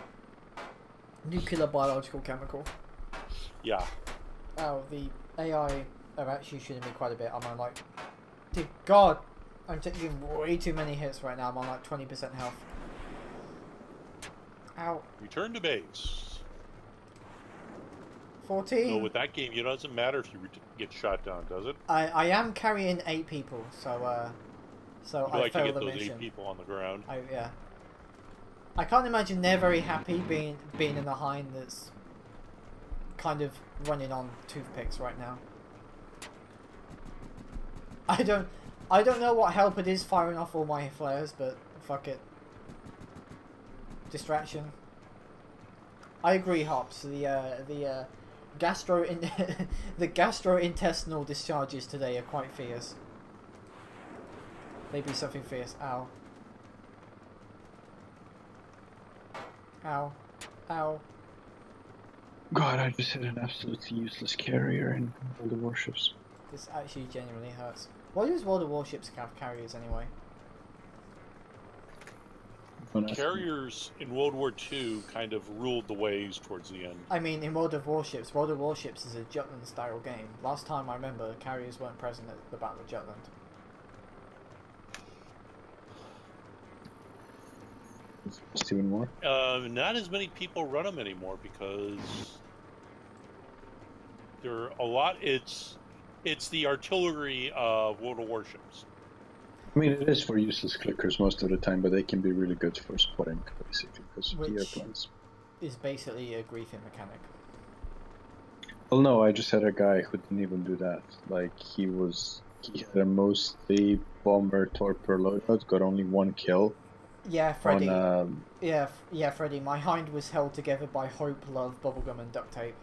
Nuclear, biological, chemical. Yeah. Oh, the AI are actually shooting me quite a bit. I'm on like... Dear God! I'm taking way too many hits right now. I'm on like 20% health. Ow. Return to base. 14. So with that game, it doesn't matter if you get shot down, does it? I am carrying 8 people, so You'd I like to failed get the those mission. 8 people on the ground. Yeah. I can't imagine they're very happy being in a hind that's kind of running on toothpicks right now. I don't know what help it is firing off all my flares, but fuck it. Distraction. I agree, Hops. The gastrointestinal discharges today are quite fierce. Maybe something fierce. Ow. Ow. Ow. God, I just hit an absolutely useless carrier in all the warships. This actually genuinely hurts. Why does World of Warships have carriers anyway? Carriers in World War II kind of ruled the waves towards the end. I mean, in World of Warships is a Jutland-style game. Last time I remember, carriers weren't present at the Battle of Jutland. Just even more? Not as many people run them anymore because there are a lot. It's the artillery of World of Warships. I mean, it is for useless clickers most of the time, but they can be really good for spotting, basically, because of the airplanes. Is basically a griefing mechanic. Well, no, I just had a guy who didn't even do that. Like, he had a mostly bomber torpedo loadout, got only 1 kill. Yeah, Freddy. On, yeah, Freddy. My hind was held together by hope, love, bubblegum, and duct tape.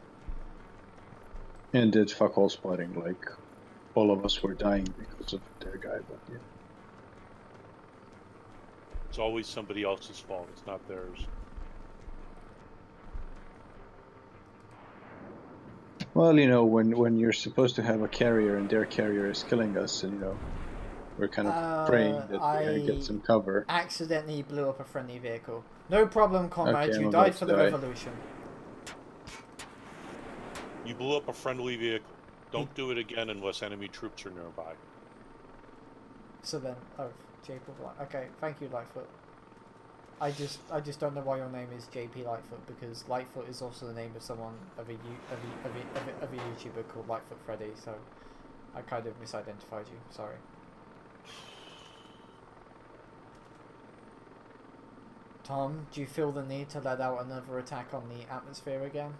And did fuck all spotting. Like, all of us were dying because of their guy, but yeah. It's always somebody else's fault. It's not theirs. Well, you know, when you're supposed to have a carrier and their carrier is killing us, and, you know, we're kind of praying that we're going to get some cover. Accidentally blew up a friendly vehicle. No problem, comrade. Okay, you died for the revolution. You blew up a friendly vehicle. Don't do it again unless enemy troops are nearby. So then, okay, thank you, Lightfoot. I just don't know why your name is JP Lightfoot, because Lightfoot is also the name of someone of a YouTuber called Lightfoot Freddy. So I kind of misidentified you. Sorry. Tom, do you feel the need to let out another attack on the atmosphere again?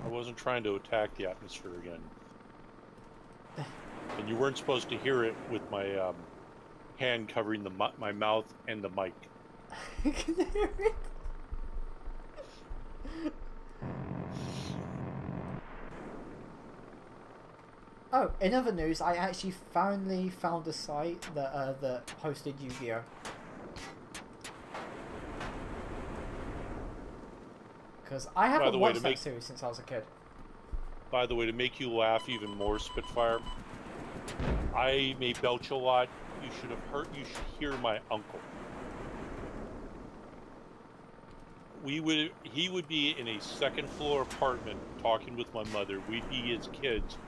I wasn't trying to attack the atmosphere again. and you weren't supposed to hear it with my hand covering my mouth and the mic. I can hear it. Oh, in other news, I actually finally found a site that hosted Yu-Gi-Oh! Because I haven't watched that series since I was a kid. By the way, to make you laugh even more, Spitfire, I may belch a lot. You should hear my uncle. He would be in a second floor apartment talking with my mother. We'd be his kids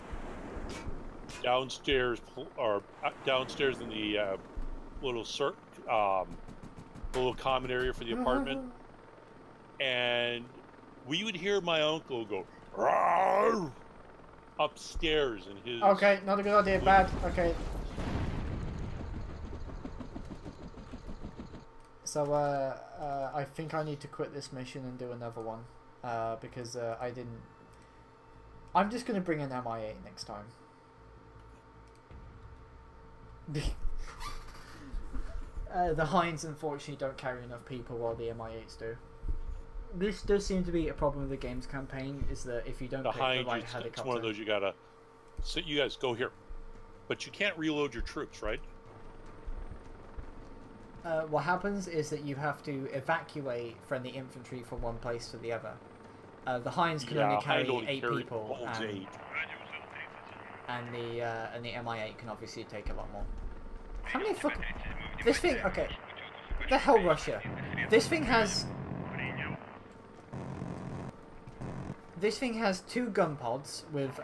downstairs in the little common area for the apartment, and we would hear my uncle go "Rawr!" upstairs in his. Okay, not a good idea. Bad. Okay. So I think I need to quit this mission and do another one because I didn't. I'm just gonna bring an MI8 next time. The Hinds unfortunately don't carry enough people while the MI8s do. This does seem to be a problem with the game's campaign, is that if you don't pick the right helicopter... It's one of those you gotta... So you guys go here. But you can't reload your troops, right? What happens is that you have to evacuate friendly infantry from one place to the other. The Hinds can only carry 8 people, and the MI8 can obviously take a lot more. How many fucking... This thing... Okay. The hell, Russia. This thing has 2 gun pods with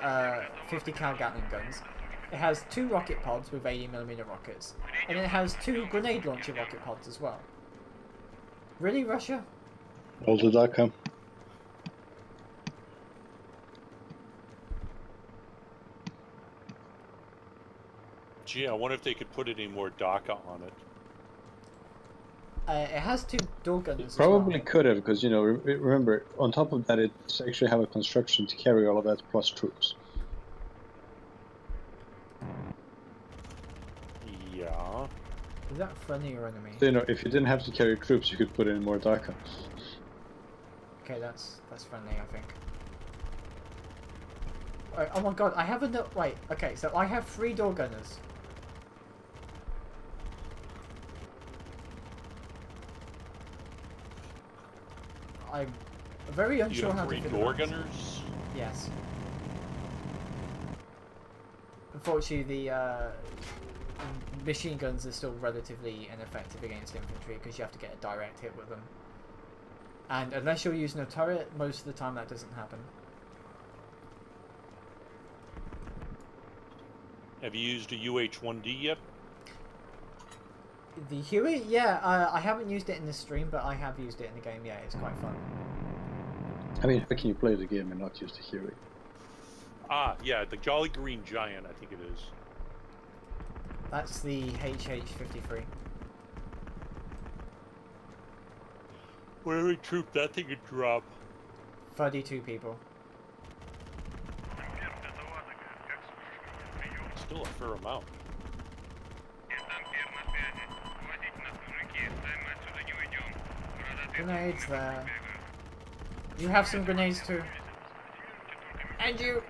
50 cal Gatling guns. It has 2 rocket pods with 80mm rockets. And it has 2 grenade launcher rocket pods as well. Really, Russia? o.o.o.o.o. Gee, I wonder if they could put any more DACA on it. It has 2 door gunners. Probably as well. could have, because, you know, remember, on top of that, it's actually have a construction to carry all of that plus troops. Yeah. Is that friendly or enemy? So, you know, if you didn't have to carry troops, you could put in more DACA. Okay, that's friendly, I think. Wait, oh my god, I have wait, okay, so I have 3 door gunners. I'm very unsure how to You have fit 3 them door out. gunners? Yes. Unfortunately, the machine guns are still relatively ineffective against infantry because you have to get a direct hit with them. And unless you're using a turret, most of the time that doesn't happen. Have you used a UH-1D yet? The Huey? Yeah, I haven't used it in the stream, but I have used it in the game. Yeah, it's quite fun. I mean, how can you play the game and not use the Huey? Ah, yeah, the Jolly Green Giant, I think it is. That's the HH-53. What every troop that thing could drop? 32 people. Still a fair amount. Grenades there. You have some grenades too. And you.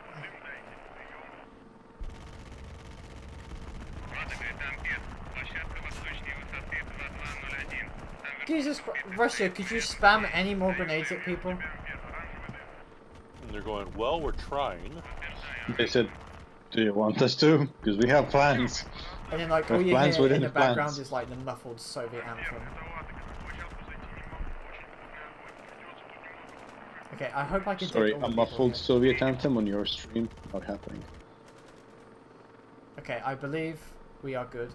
Jesus Christ. Russia, could you spam any more grenades at people? And they're going, well, we're trying. They said, do you want us to? Because we have plans. And then like all you hear in the background is like the muffled Soviet anthem. Okay, I hope I can Sorry, take all a the muffled people Soviet anthem on your stream? Not happening. Okay, I believe we are good.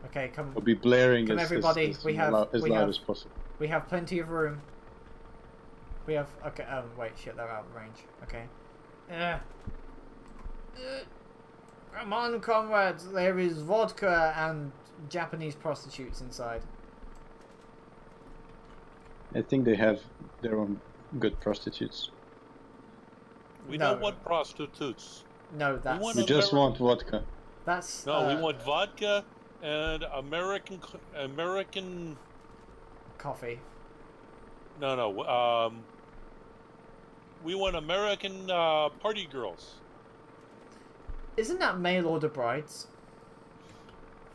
Okay, come. We'll be blaring Come as everybody, as we have loud we have as possible. we have plenty of room. We have okay. Wait, shit, they're out of range. Okay. Come on, comrades. There is vodka and Japanese prostitutes inside. I think they have their own good prostitutes. We No. don't want prostitutes. No, that's want We a just very- want vodka. That's No, we want vodka and American coffee. No. We want American party girls. Isn't that mail order brides?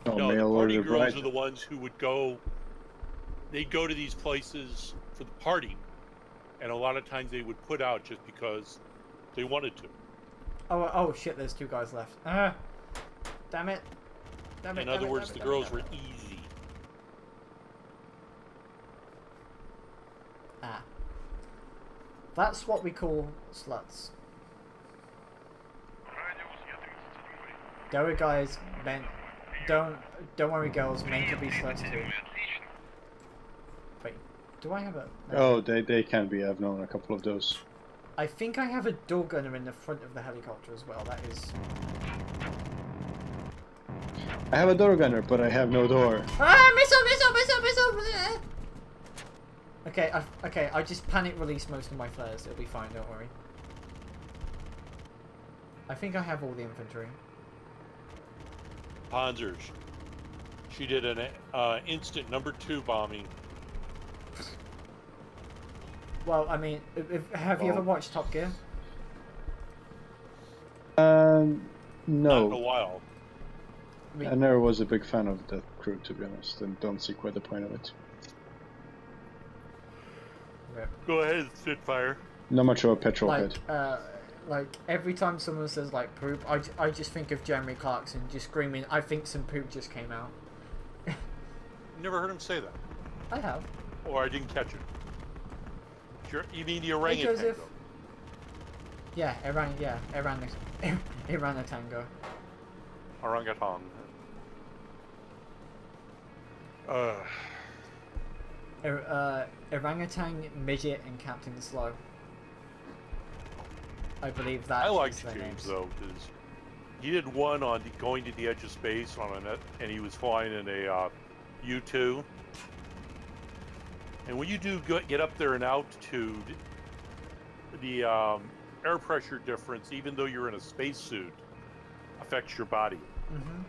No, No, the mail party order girls bride. are the ones who would go. They'd go to these places for the party, and a lot of times they would put out just because they wanted to. Oh shit! There's 2 guys left. Damn it! Damn it! In other words, the girls were easy. That's what we call sluts. Don't worry, guys. Men, don't worry, girls. Men can be sluts too. Wait, do I have a? No. Oh, they can be. I've known a couple of those. I think I have a door gunner in the front of the helicopter as well. That is. I have a door gunner, but I have no door. Ah! Missile! Okay, I just panic release most of my flares. It'll be fine. Don't worry. I think I have all the infantry. Panzers. She did an instant #2 bombing. Well, I mean, have you ever watched Top Gear? No. Not in a while. I never was a big fan of that crew, to be honest, and don't see quite the point of it. Go ahead, Spitfire. Not much of a petrol head. Like every time someone says like poop, I just think of Jeremy Clarkson just screaming, "I think some poop just came out." Never heard him say that. I have. Or I didn't catch it. You mean the Hey orangutan? Joseph. Yeah, Iran a tango. Orangutan. Orangutan, Midget, and Captain Slow. I believe that. I liked is their James names. though, because he did one on going to the edge of space on a net, and he was flying in a U-2. And when you do get up there in altitude, the air pressure difference, even though you're in a spacesuit, affects your body. Mm-hmm.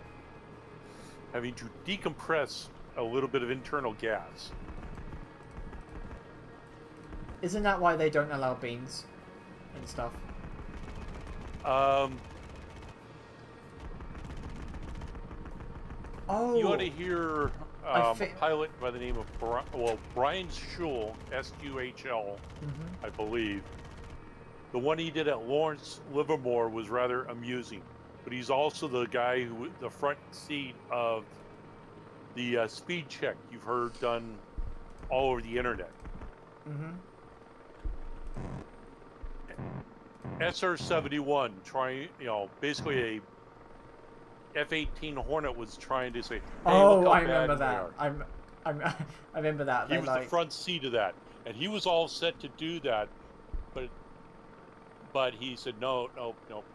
Having to decompress a little bit of internal gas. Isn't that why they don't allow beans and stuff? Oh. You ought to hear a pilot by the name of Brian Schuhl, S-U-H-L, Mm-hmm. I believe. The one he did at Lawrence Livermore was rather amusing, but he's also the guy who the front seat of the speed check you've heard done all over the internet. Mm-hmm. SR-71 trying, basically a F-18 Hornet was trying to say, hey, oh, look how I bad remember we that. are. I remember that. He was the front seat of that, and he was all set to do that, but he said, no,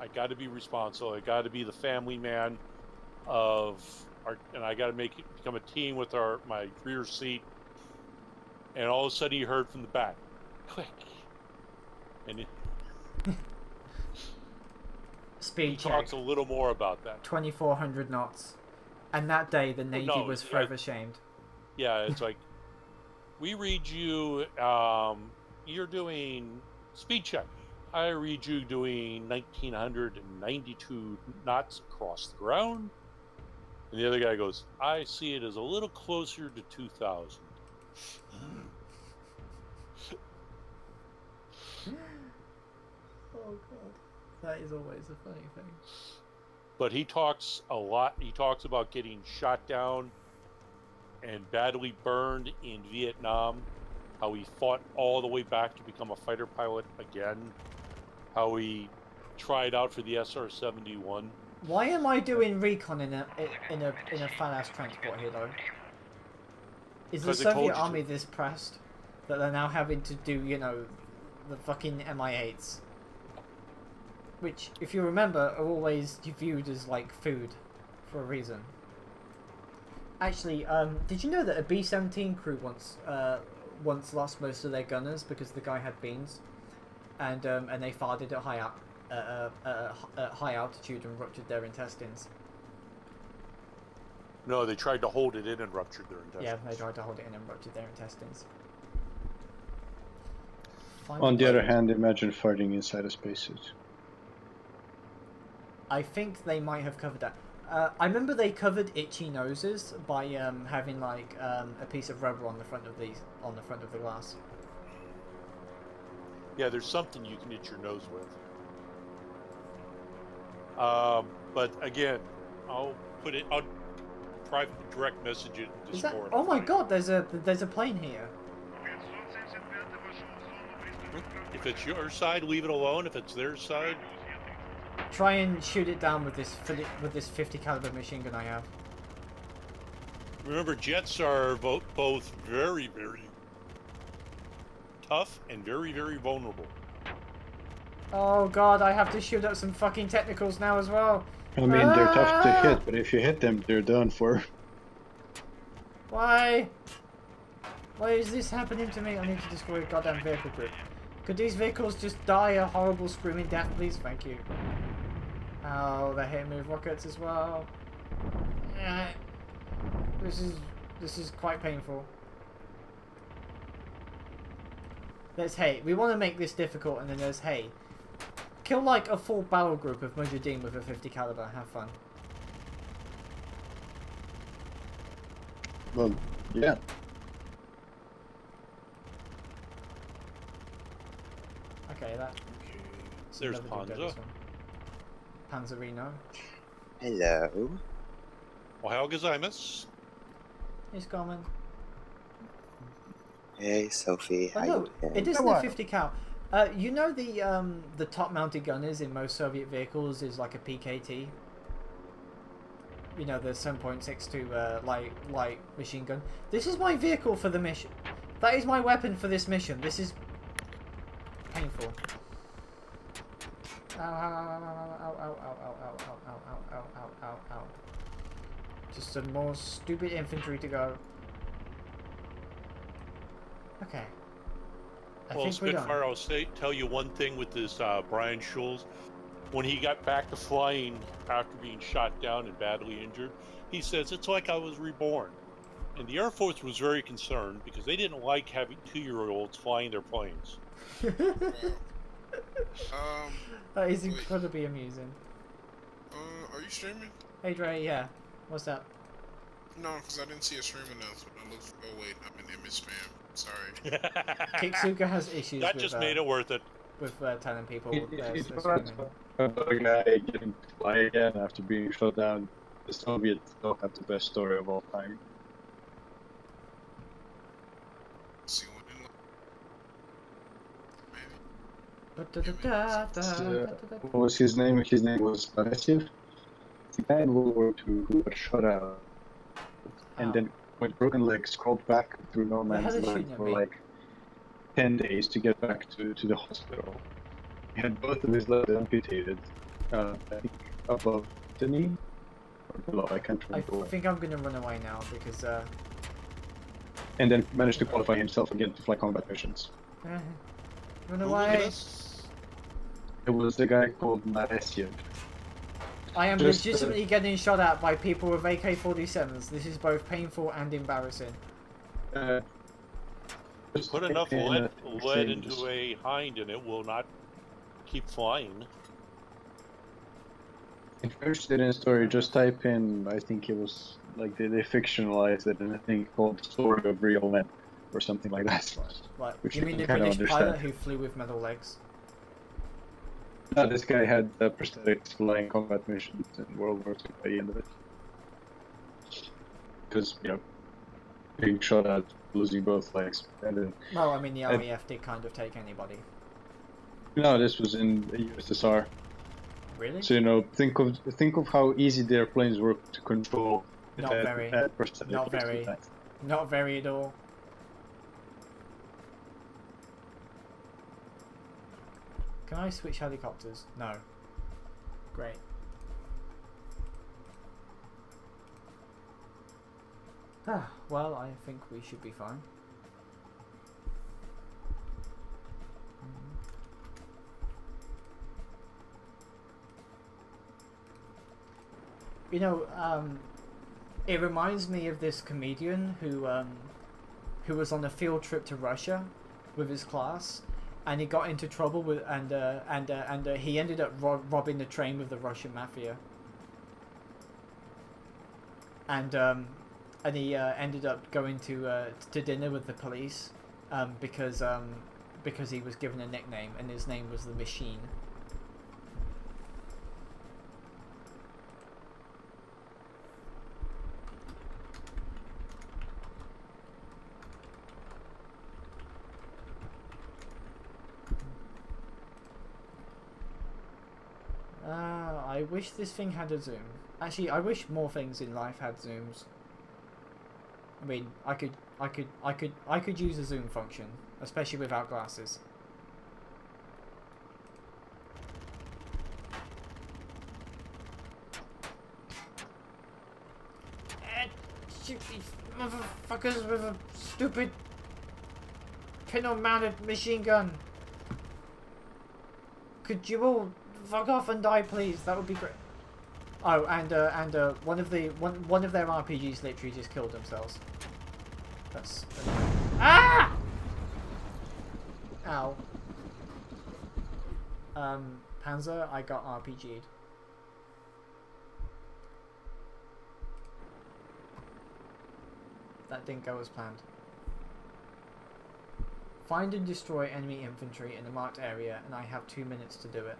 I got to be responsible. I got to be the family man and I got to become a team with my rear seat. And all of a sudden, he heard from the back, click, and speed check. Talks a little more about that. 2,400 knots, and that day the Navy was forever shamed. Yeah, it's like, we read you, you're doing speed check. I read you doing 1,992 knots across the ground. And the other guy goes, I see it as a little closer to 2,000. Oh god, that is always a funny thing. But he talks a lot. He talks about getting shot down and badly burned in Vietnam, how he fought all the way back to become a fighter pilot again, how he tried out for the SR-71. Why am I doing recon in a fat ass transport here though? Is the Soviet army this pressed that they're now having to do, the fucking Mi-8s? Which, if you remember, are always viewed as like food for a reason. Actually, did you know that a B-17 crew once lost most of their gunners because the guy had beans, and they farted at high altitude and ruptured their intestines. No, they tried to hold it in and ruptured their intestines. Yeah, they tried to hold it in and ruptured their intestines. On the other hand, imagine fighting inside a spacesuit. I think they might have covered that. I remember they covered itchy noses by having like a piece of rubber on the front of the glass. Yeah, there's something you can itch your nose with. But again, I'll private direct message it in Is that? Discord. Oh my God! There's a plane here. If it's your side, leave it alone. If it's their side, Try and shoot it down with this 50 caliber machine gun I have. remember jets are both very, very tough and very, very vulnerable. Oh God! I have to shoot up some fucking technicals now as well. I mean, they're tough to hit, but if you hit them, they're done for. Why? Why is this happening to me? I need to destroy a goddamn vehicle group. Could these vehicles just die a horrible screaming death, please? Thank you. Oh, they're hitting me with rockets as well. This is quite painful. There's hey. We want to make this difficult, and then there's hey. Kill like a full battle group of Mujahideen with a 50 caliber. Have fun. Well, yeah. Okay, that. There's never did go Panzer. this one. Panzerino. Hello. Ohio gozaimasu. He's coming. Hey, Sophie. Oh How no, you doing? it isn't a 50 cal. You know the top mounted gunners in most Soviet vehicles is like a PKT. You know, the 7.62 light machine gun. This is my vehicle for the mission. That is my weapon for this mission. This is painful. Ow, ow, ow, ow, ow, ow, ow, ow, ow, ow, ow, ow, ow, ow. Just some more stupid infantry to go. Okay. I Well, think we're done. Spitfire, I'll tell you one thing with this Brian Schulz. When he got back to flying after being shot down and badly injured, he says, it's like I was reborn. And the Air Force was very concerned because they didn't like having 2-year-olds flying their planes. That is incredibly amusing. Are you streaming? Hey Dre, yeah. What's up? No, because I didn't see a stream announcement. I looked. Oh wait, I'm in image spam. Sorry. Kitsuga has issues That with, just made it worth it. with telling people they're It's streaming. about a guy getting to fly again after being shot down. The Soviets don't have the best story of all time. See what What was his name? His name was Alessiev. The guy in World War II who got shot out and then with broken legs crawled back through no man's land for like 10 days to get back to the hospital. He had both of his legs amputated, I think above the knee or below, I can't I remember. think I'm gonna run away now because And then managed to qualify himself again to fly combat missions. run away. It was a guy called Alessiev. I am Just, legitimately getting shot at by people with AK-47s. This is both painful and embarrassing. Put enough lead into a hind and it will not keep flying. If you're interested in a story, just type in, I think it was, like, they fictionalized it in a thing called Story of Real Men, or something like that. Right. Which You mean the can kinda British pilot understand. who flew with metal legs? No, this guy had prosthetics flying combat missions in World War II by the end of it. Because, you know, being shot at, losing both legs. And then, Well, I mean the RAF did kind of take anybody. no, this was in the USSR. Really? So, you know, think of how easy the airplanes were to control. Not very. Prosthetic Not legs very. sometimes. Not very at all. Can I switch helicopters? No. Great. Well, I think we should be fine. You know, It reminds me of this comedian who was on a field trip to Russia with his class, and he got into trouble with and he ended up robbing the train with the Russian mafia. And he ended up going to dinner with the police because he was given a nickname, and his name was the Machine. I wish this thing had a zoom. Actually, I wish more things in life had zooms. I mean, I could use a zoom function, especially without glasses. Shoot these motherfuckers with a stupid pintle-mounted machine gun. Could you all fuck off and die, please? That would be great. Oh, and one of their RPGs literally just killed themselves. That's ah! Ow. Panzer, I got RPG'd. That didn't go as planned. Find and destroy enemy infantry in the marked area, and I have 2 minutes to do it.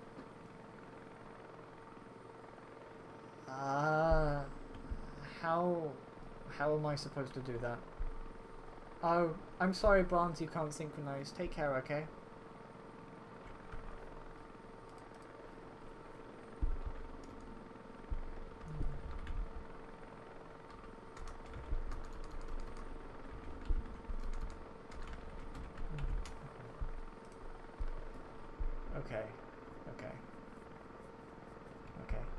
How am I supposed to do that? Oh, I'm sorry, Barnes, you can't synchronize. Take care, okay? Okay.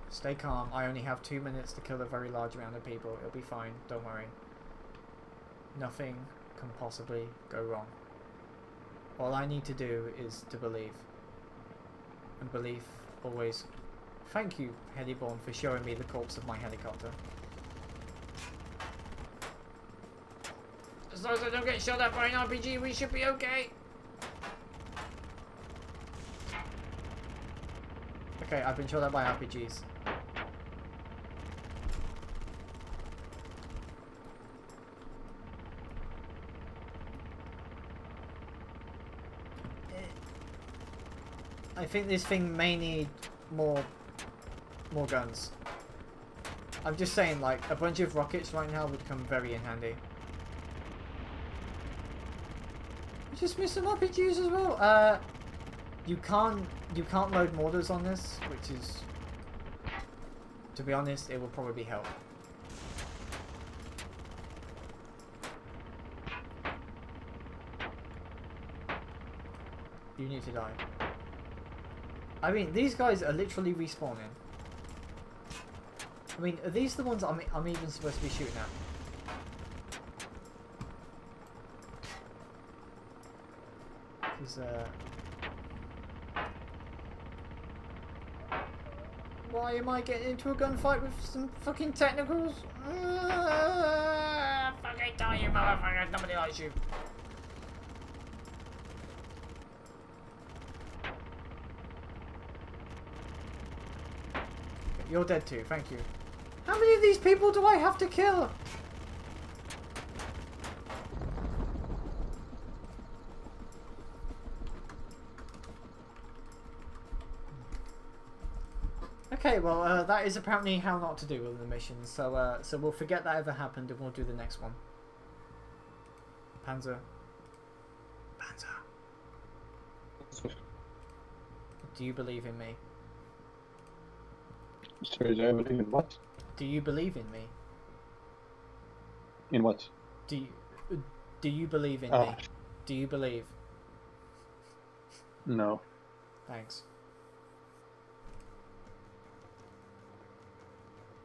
Stay calm. I only have 2 minutes to kill a very large amount of people. It'll be fine. Don't worry. Nothing can possibly go wrong. All I need to do is to believe. And belief always... Thank you, Heliborne, for showing me the corpse of my helicopter. As long as I don't get shot at by an RPG, we should be okay. Okay, I've been shot at by RPGs. I think this thing may need more guns. I'm just saying, like, a bunch of rockets right now would come very in handy. I just missed some RPGs as well. You can't load mortars on this, which is, to be honest, it will probably help. You need to die. I mean, these guys are literally respawning. I mean, are these the ones I'm even supposed to be shooting at? Because, why am I getting into a gunfight with some fucking technicals? Fucking die, you motherfucker! Nobody likes you. You're dead too, thank you. How many of these people do I have to kill? Okay, well, that is apparently how not to do with the missions. So, so we'll forget that ever happened, and we'll do the next one. Panzer. Do you believe in me? Sorry, do I believe in what? Do you believe in me? In what? Do you believe in me? Do you believe? No. Thanks.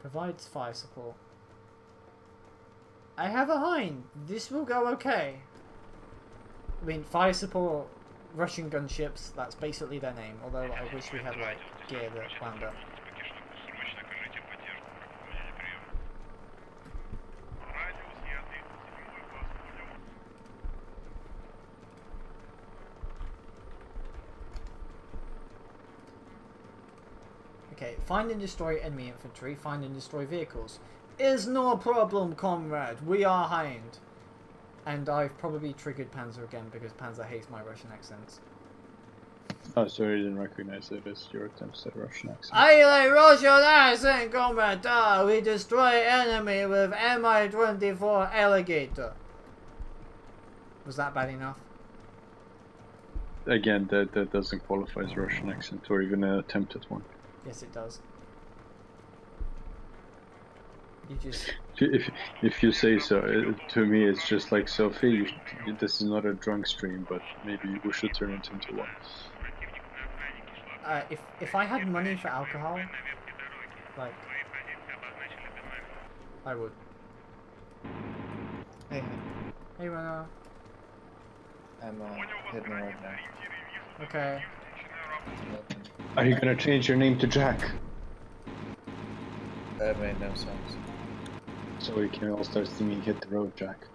Provides fire support. I have a Hind. This will go okay. I mean, fire support, Russian gunships, that's basically their name. Although I wish we had, like, gear that wound up. Okay, find and destroy enemy infantry, find and destroy vehicles. Is no problem, comrade. We are hind. And I've probably triggered Panzer again because Panzer hates my Russian accents. Oh, sorry, I didn't recognize it as your attempts at Russian accent. I like Russian accent, comrade. We destroy enemy with Mi-24 alligator. Was that bad enough? Again, that doesn't qualify as Russian accent or even an attempt at one. Yes, it does. You just... If you say so, to me it's just like, Sophie, this is not a drunk stream, but maybe we should turn it into one. If I had money for alcohol, like, I would. Hey, Hey, Rena. I'm hitting the road now. Okay. Are you gonna change your name to Jack? That made no sense. So we can all start singing "Hit the Road, Jack."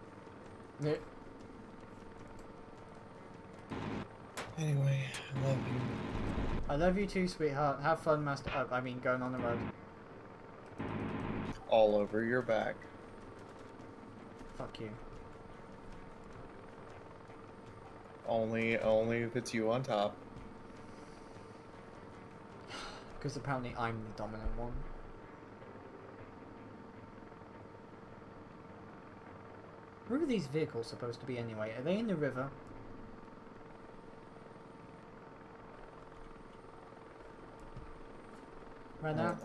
Yeah. Anyway, I love you. I love you too, sweetheart. Have fun, master. I mean, going on the road. All over your back. Fuck you. Only if it's you on top. Because apparently I'm the dominant one. Where are these vehicles supposed to be anyway? Are they in the river? Right now?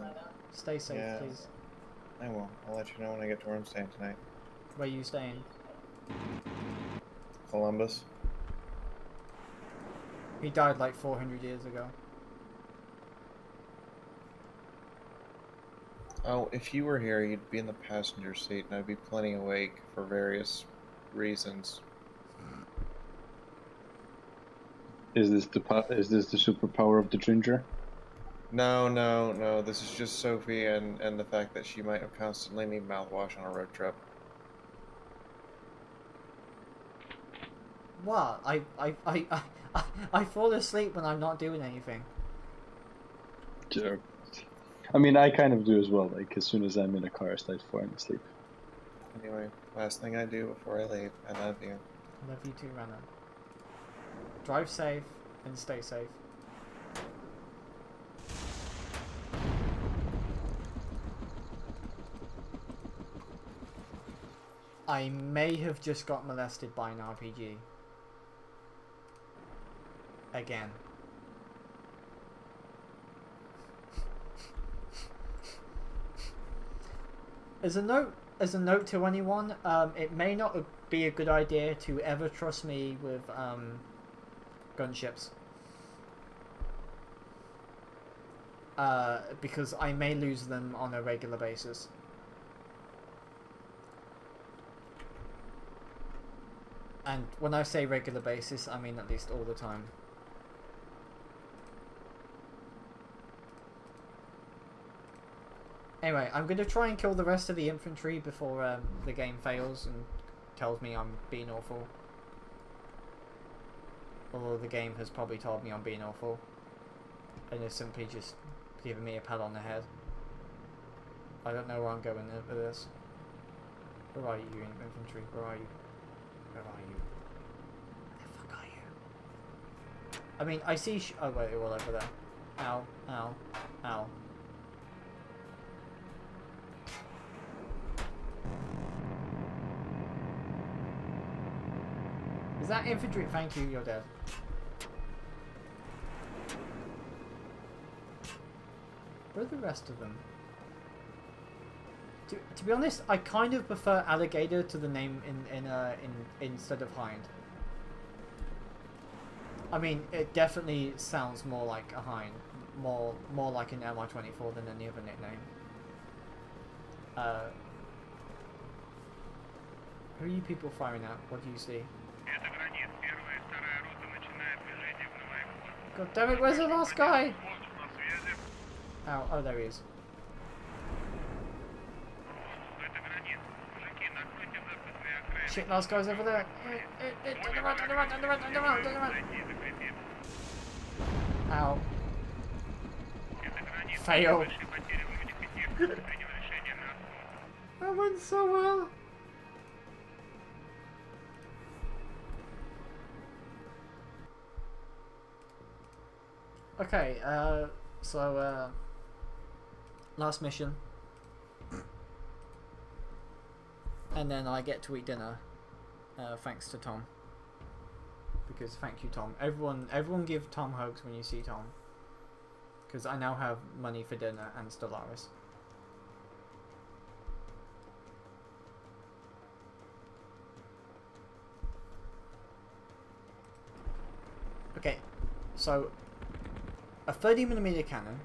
Stay safe, Yeah. please. I will. I'll let you know when I get to where I'm staying tonight. Where are you staying? Columbus. He died like 400 years ago. Oh, if you were here, you'd be in the passenger seat, and I'd be plenty awake for various reasons. Is this the superpower of the ginger? No. This is just Sophie and the fact that she might have constantly need mouthwash on a road trip. What? I fall asleep when I'm not doing anything. Sure. I mean, I kind of do as well. Like, as soon as I'm in a car, I start falling asleep. Anyway, last thing I do before I leave, I love you. I love you too, Rana. Drive safe and stay safe. I may have just got molested by an RPG. Again. As a note to anyone, it may not be a good idea to ever trust me with gunships. Because I may lose them on a regular basis. And when I say regular basis, I mean at least all the time. Anyway, I'm going to try and kill the rest of the infantry before the game fails and tells me I'm being awful. Although the game has probably told me I'm being awful. And is simply just giving me a pat on the head. I don't know where I'm going with this. Where are you, infantry? Where are you? Where are you? Where the fuck are you? I mean, I see oh wait, they're all over there. Ow, ow, ow. Is that infantry? Thank you, you're dead. Where are the rest of them? To be honest, I kind of prefer alligator to the name in instead of hind. I mean, it definitely sounds more like a hind, more like an Mi-24 than any other nickname. Who are you people firing at? What do you see? God damn it, where's the last guy? Ow, oh there he is. Shit, last guy's over there. Turn around. Ow. fail. That went so well. Okay, so last mission. And then I get to eat dinner, thanks to Tom. Because thank you, Tom. Everyone give Tom hugs when you see Tom. Because I now have money for dinner and Stellaris. Okay, so a 30mm cannon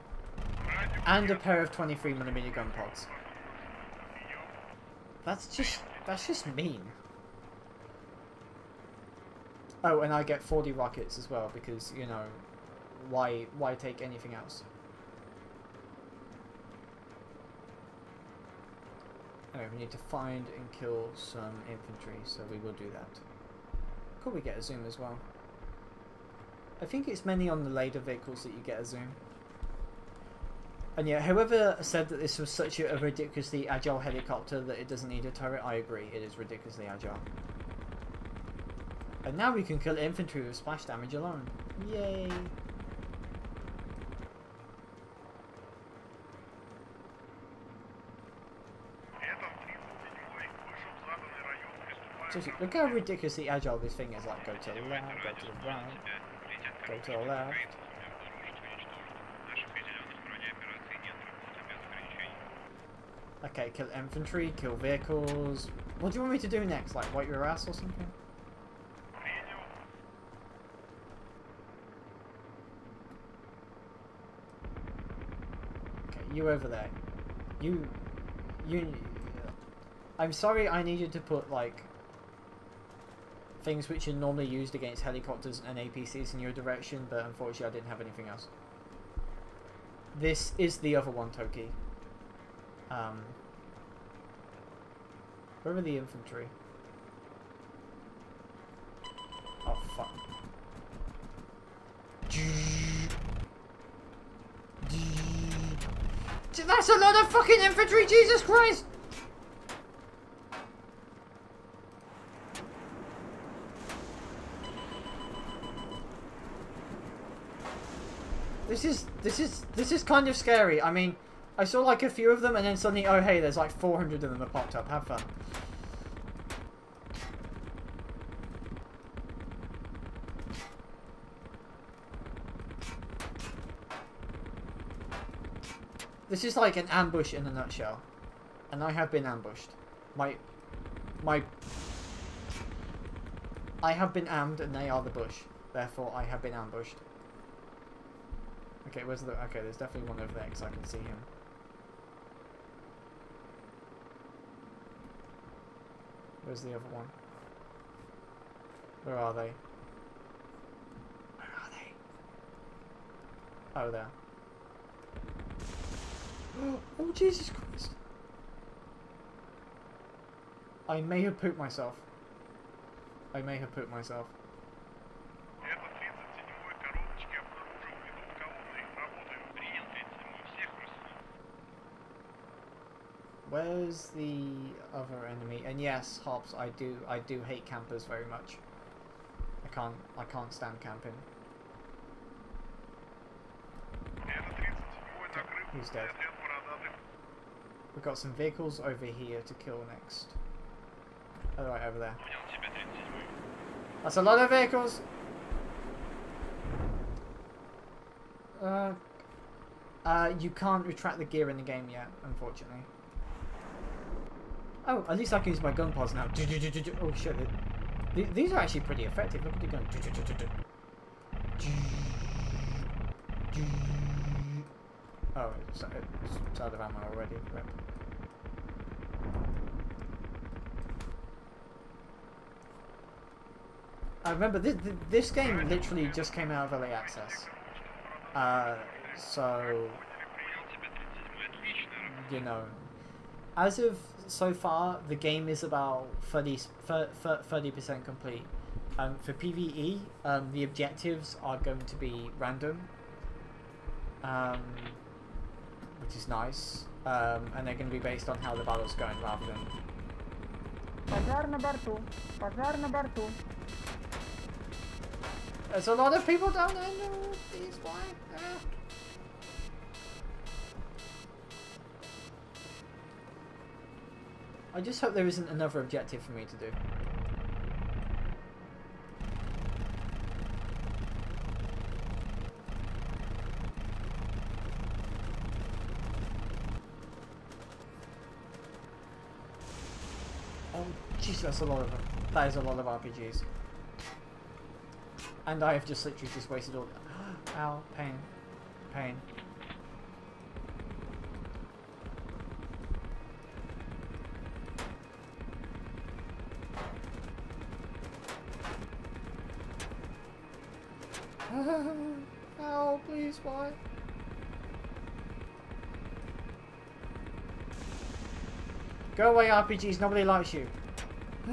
and a pair of 23mm gun pods. That's just mean. Oh, and I get 40 rockets as well because, you know, why take anything else? Anyway, we need to find and kill some infantry, so we will do that. Could we get a zoom as well? I think it's mainly on the later vehicles that you get a zoom. And yeah, whoever said that this was such a ridiculously agile helicopter that it doesn't need a turret, I agree, it is ridiculously agile. And now we can kill infantry with splash damage alone. Yay! Seriously, look how ridiculously agile this thing is. Like, go to the left, go to the right, go to the left. Okay, kill infantry, kill vehicles. What do you want me to do next? Like, wipe your ass or something? Okay, you over there. You... I'm sorry I needed to put, like, things which are normally used against helicopters and APCs in your direction, but unfortunately I didn't have anything else. This is the other one, Toki. Where are the infantry? Oh, fuck. That's a lot of fucking infantry, Jesus Christ! This is kind of scary. I mean, I saw like a few of them and then suddenly, oh hey, there's like 400 of them that popped up. Have fun. This is like an ambush in a nutshell. And I have been ambushed. I have been ammed and they are the bush. Therefore, I have been ambushed. Okay, where's the... Okay, there's definitely one over there because I can see him. Where's the other one? Where are they? Where are they? Oh, there. Oh, Jesus Christ. I may have pooped myself. I may have pooped myself. Where's the other enemy? And yes, Hobbs, I do hate campers very much. I can't stand camping. He's dead. We've got some vehicles over here to kill next. Oh, right, over there. That's a lot of vehicles! You can't retract the gear in the game yet, unfortunately. Oh, at least I can use my gun pods now. Oh shit, these are actually pretty effective. Look at the gun. Oh, it's out of ammo already. Rip. I remember this game literally just came out of early access. So, you know, as of so far, the game is about 30% complete. For PvE, the objectives are going to be random. which is nice. And they're going to be based on how the battle's going rather than... There's a lot of people down there. No, please, why? I just hope there isn't another objective for me to do. Oh, jeez, that's a lot of them. That is a lot of RPGs. And I have just literally just wasted all... Ow, pain. Pain. Oh, please, why? Go away, RPGs, nobody likes you. I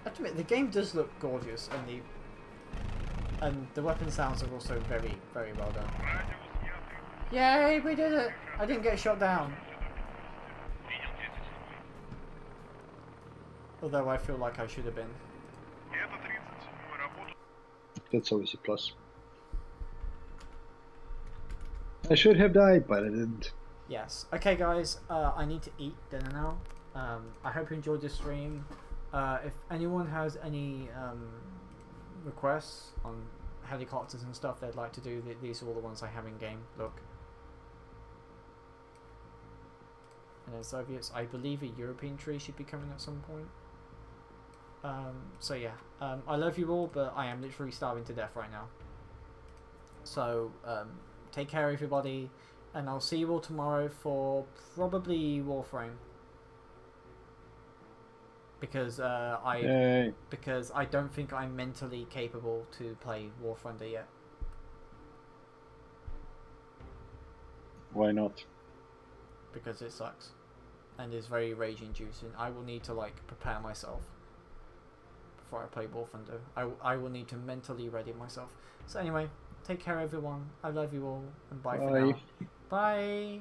have to admit, the game does look gorgeous, and the weapon sounds are also very, very well done. Yay, we did it! I didn't get shot down. Although I feel like I should have been. That's always a plus. I should have died, but I didn't. Yes. Okay, guys. I need to eat dinner now. I hope you enjoyed this stream. If anyone has any requests on helicopters and stuff they'd like to do, these are all the ones I have in game. Look. And then Soviets. I believe a European tree should be coming at some point. So yeah. I love you all, but I am literally starving to death right now. So, take care, everybody, and I'll see you all tomorrow for probably Warframe. Because because I don't think I'm mentally capable to play War Thunder yet. Why not? Because it sucks, and is very rage inducing. I will need to like prepare myself before I play War Thunder. I will need to mentally ready myself. So anyway. Take care, everyone. I love you all, and bye for now. Bye.